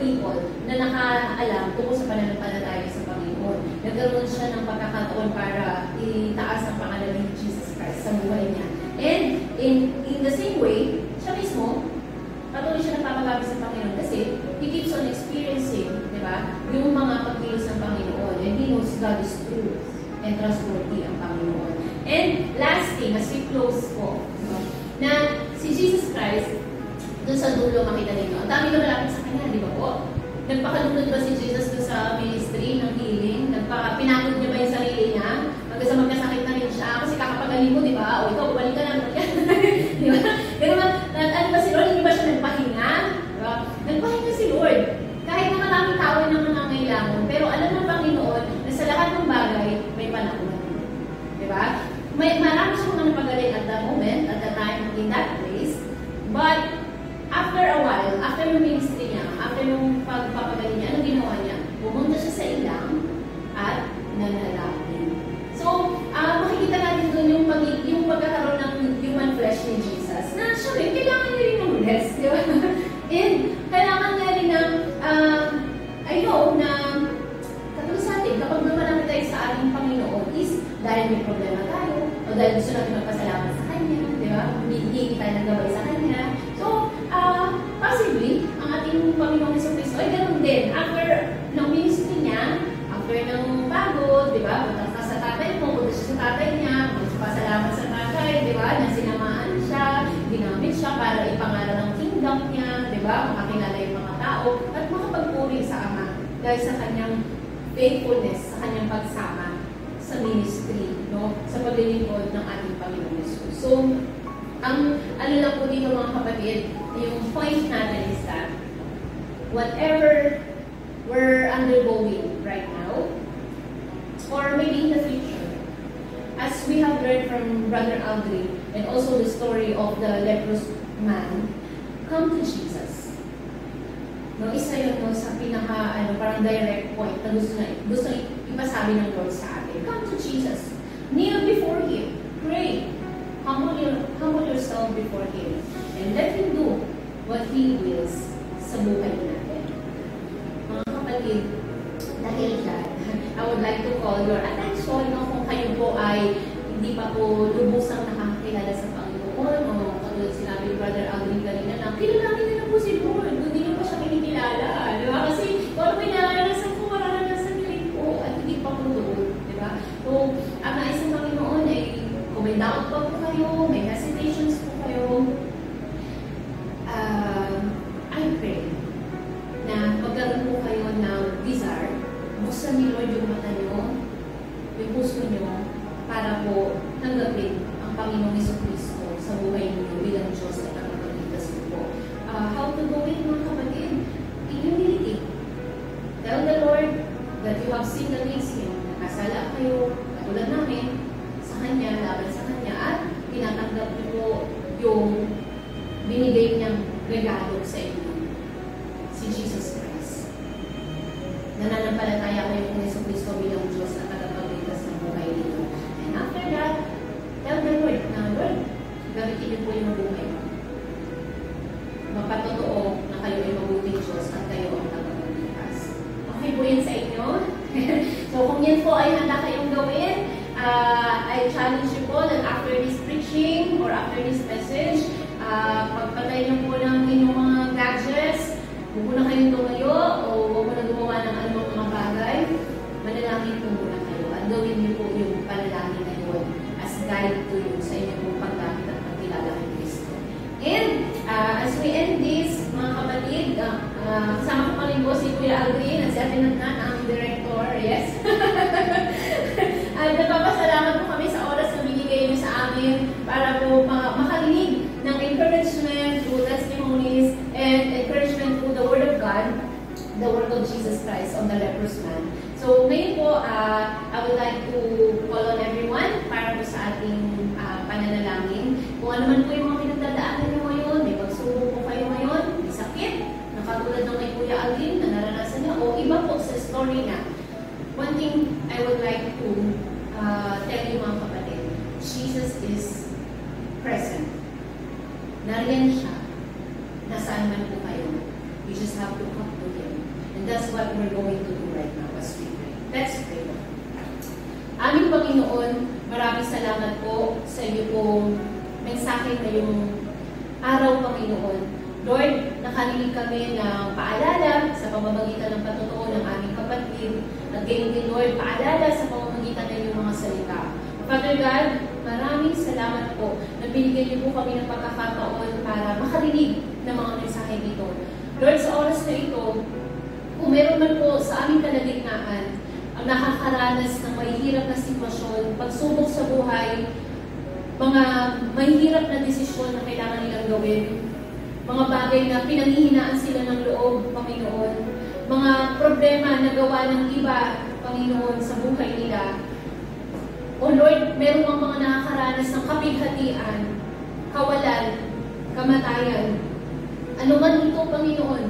people na nakaalam tungkol sa pananampalataya sa Panginoon. Nagkaroon siya ng pagkakataon para itaas ang pangalan ni Jesus Christ sa buhay niya. And in the same way, siya mismo, patuloy siya nagpapagaling grabe sa Panginoon kasi he keeps on experiencing, di ba, yung mga pagkilos ng Panginoon. And he knows God is true and trustworthy ang Panginoon. And last thing, as we close po, no, na si Jesus Christ, doon sa dulo makita ninyo, ang dami na malapit sa Kanya, di ba po? Nagpakalunod ba si Jesus doon sa ministry ng healing? Pinagod niya ba yung sarili niya? Hanggang sa magkasakit na rin siya. Kasi kakapagaling mo, di ba? O ikaw, balik ka lang. Di ba? Pero ano ba si Lord? Hindi ba siya nagpahinga? Diba? Nagpahinga si Lord. Kahit na maraming tao na nangangailangan. Pero alam ng Panginoon na sa lahat ng bagay, may panahon. Di ba? Marami siyang mga napagaling at that moment, at that time, in that place. But after a while, after yung ministry niya, after yung pagpapagaling niya, anong ginawa niya? Pumunta siya sa ilang at nanalangin. So, makikita natin doon yung pagkakaroon ng human flesh ni Jesus na siya rin, kailangan niya rin ng rest, di ba? And kailangan niya rin ng, I know na katulad sa atin, kapag naman tayo sa ating Panginoon is dahil may problema tayo o dahil gusto natin magpasalamat sa Kanya, di ba? Humihingi tayo ng gabay sa Kanya. So, possibly, ang ating Panginoon Jesucristo ay ganun din. After ng ministry niya, after ng pagod, di ba? Punta ka sa tatay mo, punta siya sa tatay niya, magpasalamat sa tatay, di ba? Na sinamaan siya, ginamit siya para ipangaral ng kingdom niya, di ba? Makakilala yung mga tao, at makapagpuri sa Ama dahil sa kanyang faithfulness, sa kanyang pagsama sa ministry, no? Sa paglilingkod ng ating Panginoon Jesus. So, ang ano lang po dito mga kapatid, yung point natin is that whatever we're undergoing right now, or maybe in the future, as we have learned from Brother Aldrin, and also the story of the leprous man, come to Jesus. No, isa yun no, sa pinaka, parang direct point na gusto ipasabi ng Lord sa atin. Come to Jesus. Kneel before Him. Pray. Humble yourself before Him. And let Him do what He wills sa buhay natin. Mga kapatid, dahil dyan, I would like to call your attention no, kung kayo po ay hindi pa po lubusang nakakakilala sa Panginoon o katulad sinabi Brother Aldrin kanina na kilalanin na po si Lord, hindi nyo pa siya kinikilala. Diba? Kasi kung ano pinaranasan ko, maranasan nyo rin po at hindi pa po doon. Diba? So, ang nais ng Panginoon ay kung may doubt pa po kayo, may hesitations po kayo, I pray na magkaroon po kayo ng desire, buksan ni Lord yung mata nyo, yung puso nyo, para po tanggapin ang Panginoong Jesucristo sa buhay niyo bilang Diyos at ang Pagligtas po. How to do it, mga kapatid? In humility. Tell the Lord that you have sinned against Him. Nakasala kayo, katulad namin, sa Kanya, laban sa Kanya, at tinatanggap niyo po yung binigay niyang regalo sa inyo, si Jesus Christ. Nananampalataya kayo kung Jesucristo bilang Diyos at tagapagligtas ng buhay ninyo. And after that, tell the Lord na, Lord, gamitin niyo po yung buhay mo. Mapatotoo na kayo ay mabuting Diyos at kayo ang tagapagligtas. Okay po yan sa inyo? So kung yan po ay handa kayong gawin, I challenge you po that after this preaching or after this message, pagpatay niyo po ng inyong mga gadgets, huwag po na kayong tumayo o huwag po na gumawa ng anumang mga bagay, manalangin po muna kayo at gawin niyo po yung panalangin na yun as guide to you sa inyong pong paggamit at pagkilala kay Kristo. And as we end this, mga kapatid, kasama ko pa rin po si Kuya Aldrin at si Ate Natnan, ang director, yes? At nagpapasalamat po kami sa oras na binigay niyo sa amin para po makarinig ng encouragement through testimonies and encouragement through the Word of God, the work of Jesus Christ on the leprous man. So ngayon po, I would like to call on everyone para po sa ating pananalangin. Kung ano man po yung mga pinagdadaanan niyo ngayon, may pagsubok po kayo ngayon, may sakit, na katulad ng kay Kuya Aldrin na naranasan niya, o iba po sa story niya. One thing I would like to tell you mga kapatid, Jesus is present. Nariyan siya. Nasaan man po kayo. You just have to come to Him. And that's what we're going to do right now as we pray. Let's pray. Aming Panginoon, maraming salamat po sa iyo pong mensahe ngayong araw, Panginoon, Lord, nakarinig kami ng paalala sa pamamagitan ng patotoo ng aming kapatid at gayon din, Lord, paalala sa pamamagitan ng iyong mga salita. Father God, maraming salamat po na binigyan niyo po kami ng pagkakataon para makarinig ng mga mensahe dito. Lord, sa oras na ito, kung meron man po sa aming kalagitnaan ang nakakaranas ng mahihirap na sitwasyon, pagsubok sa buhay, mga mahihirap na desisyon na kailangan nilang gawin, mga bagay na pinanghihinaan sila ng loob, Panginoon, mga problema na gawa ng iba, Panginoon, sa buhay nila. O Lord, meron mga nakakaranas ng kapighatian, kawalan, kamatayan. Ano man ito, Panginoon,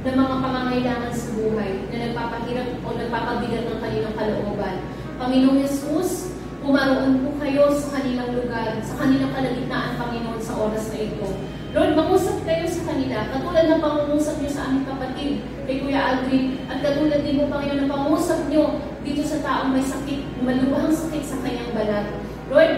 na mga pangangailangan sa buhay na nagpapahirap o nagpapabigat ng kanilang kalooban. Panginoong Yesus, pumaroon po kayo sa kanilang lugar, sa kanilang kalagitnaan, Panginoon, sa oras na ito. Lord, mangusap kayo sa kanila, katulad ng pangungusap niyo sa aming kapatid, kay Kuya Aldrin, at katulad din mo, Panginoon, ng pangungusap niyo dito sa taong may sakit, malubhang sakit sa kanyang balat. Lord,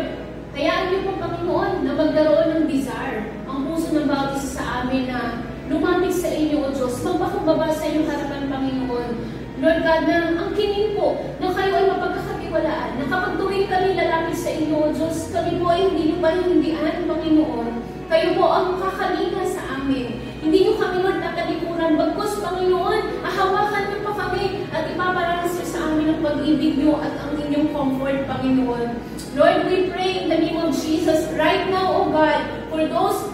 hayaan niyo po, Panginoon, na magkaroon ng desire ang puso ng bawat isa sa amin na lumapit sa inyo, O Diyos, magpakumbaba sa inyong harapan, Panginoon. Lord God, na ang kinin po na kayo ay mapagkakatiwalaan, na kapag tuwing kami lalapit sa inyo, O Diyos, kami po ay hindi niyo panindihan, Panginoon. Kayo po ang kakalina sa amin. Hindi niyo kami magtatalikuran. Bagkus, Panginoon, ahawakan niyo pa kami at ipaparanas niyo sa amin ang pag-ibig niyo at ang inyong comfort, Panginoon. Lord, we pray in the name of Jesus right now, O God, for those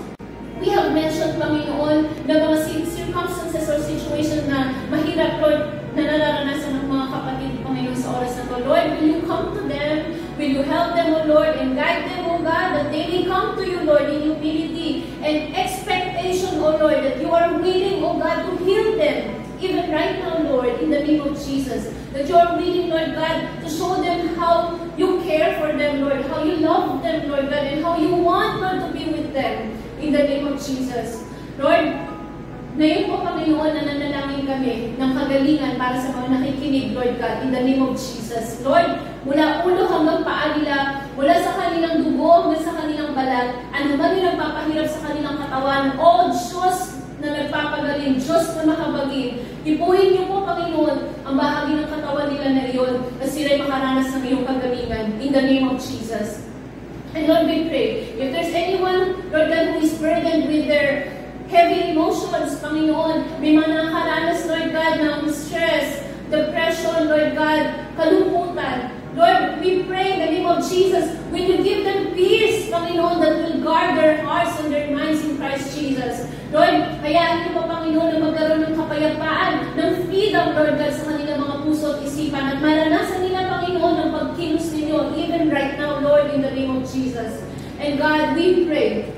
we have mentioned, Panginoon, na mga circumstances or situation na mahirap, Lord, na nararanasan ng mga kapatid, Panginoon, sa oras na to. Lord, will you come to them? Will you help them, O Lord, and guide them, O God, that they may come to you, Lord, in humility and expectation, O Lord, that you are willing, O God, to heal them, even right now, Lord, in the name of Jesus. That you are willing, Lord God, to show them how you care for them, Lord, how you love them, Lord God, and how you want, Lord, to be with them, in the name of Jesus. Lord, ngayon po, Panginoon, nananalangin kami ng kagalingan para sa mga nakikinig, Lord God, in the name of Jesus. Lord, mula ulo hanggang paa nila, mula sa kanilang dugo hanggang sa kanilang balat, ano man yung nagpapahirap sa kanilang katawan, O Diyos na nagpapagaling, Diyos na makabagin, ipuhin niyo po, Panginoon, ang bahagi ng katawan nila na iyon na sila'y makaranas ng iyong kagalingan, in the name of Jesus. And Lord, we pray, if there's anyone, Lord God, who is burdened with their heavy emotions, Panginoon, may mga nakakaranas, Lord God, ng stress, depression, Lord God, kalungkutan. Lord, we pray in the name of Jesus, will you give them peace, Panginoon, that will guard their hearts and their minds in Christ Jesus. Lord, hayaan niyo po, Panginoon, na magkaroon ng kapayapaan, ng freedom, Lord God, sa kanilang mga puso at isipan, at maranasan nila, Panginoon, ang pagkilos ninyo, even right now, Lord, in the name of Jesus. And God, we pray,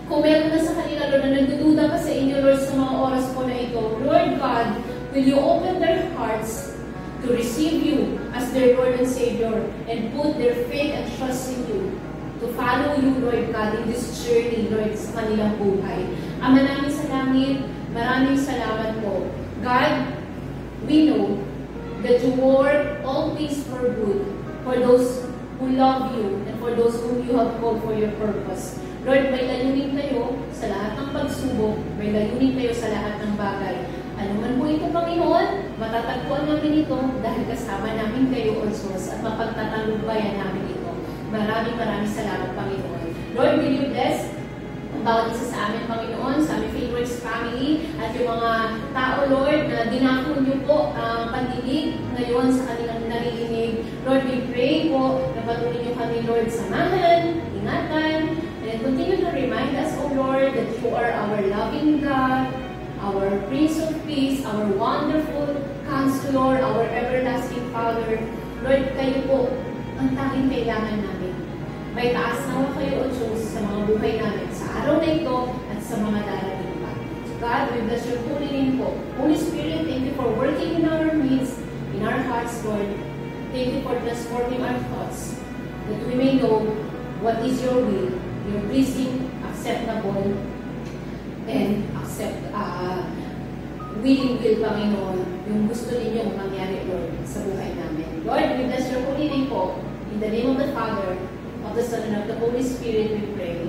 kung meron na sa kanila, Lord, na nagdududa pa sa inyo, Lord, sa mga oras po na ito, Lord God, will you open their hearts to receive you as their Lord and Savior and put their faith and trust in you, to follow you, Lord God, in this journey, Lord, sa kanilang buhay. Ama namin sa langit, maraming salamat po. God, we know that you work all things for good for those who love you and for those whom you have called for your purpose. Lord, may layunin kayo sa lahat ng pagsubok, may layunin kayo sa lahat ng bagay. Ano man po ito, Panginoon, matatagpuan namin ito dahil kasama namin kayo, O Diyos, at mapagtatalubayan namin ito. Maraming salamat, Panginoon. Lord, will you bless ang bawat isa sa amin, Panginoon, sa aming favorites family, at yung mga tao, Lord, na dinakon niyo po ang pandinig ngayon sa kanilang narinig. Lord, we pray po na patuloy niyo kami, Lord, samahan, ingatan, and continue to remind us, O Lord, that you are our loving God, our Prince of Peace, our wonderful Counselor, our everlasting Father. Lord, kayo po ang tanging kailangan namin. May taas nawa kayo, O Diyos, sa mga buhay namin, sa araw na ito at sa mga darating pa. God, we bless your holy name po. Holy Spirit, thank you for working in our midst, in our hearts, Lord. Thank you for transforming our thoughts, that we may know what is your will, your pleasing, acceptable, and willing will, Panginoon, yung gusto ninyong mangyari, Lord, sa buhay namin. Lord, we bless your holy name po. In the name of the Father, of the Son, and of the Holy Spirit, we pray.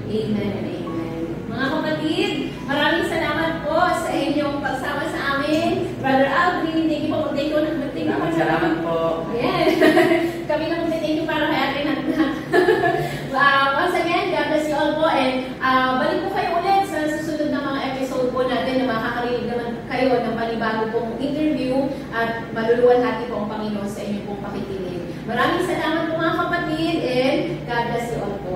Amen and amen. Mga kapatid, kapatid. Maraming salamat po sa inyong pagsama sa amin. Brother Aldrin, thank you po. Thank you. Salamat po. Ayan. Kami na po thank you para kay Ate Natnat. Once again, God bless you all po. And balik po kayo ulit sa susunod na mga episode po natin na makakarinig naman kayo ng panibago pong interview at maluluwalhati po ang Panginoon sa inyong pong pakikinig. Maraming salamat po mga kapatid and God bless you all po.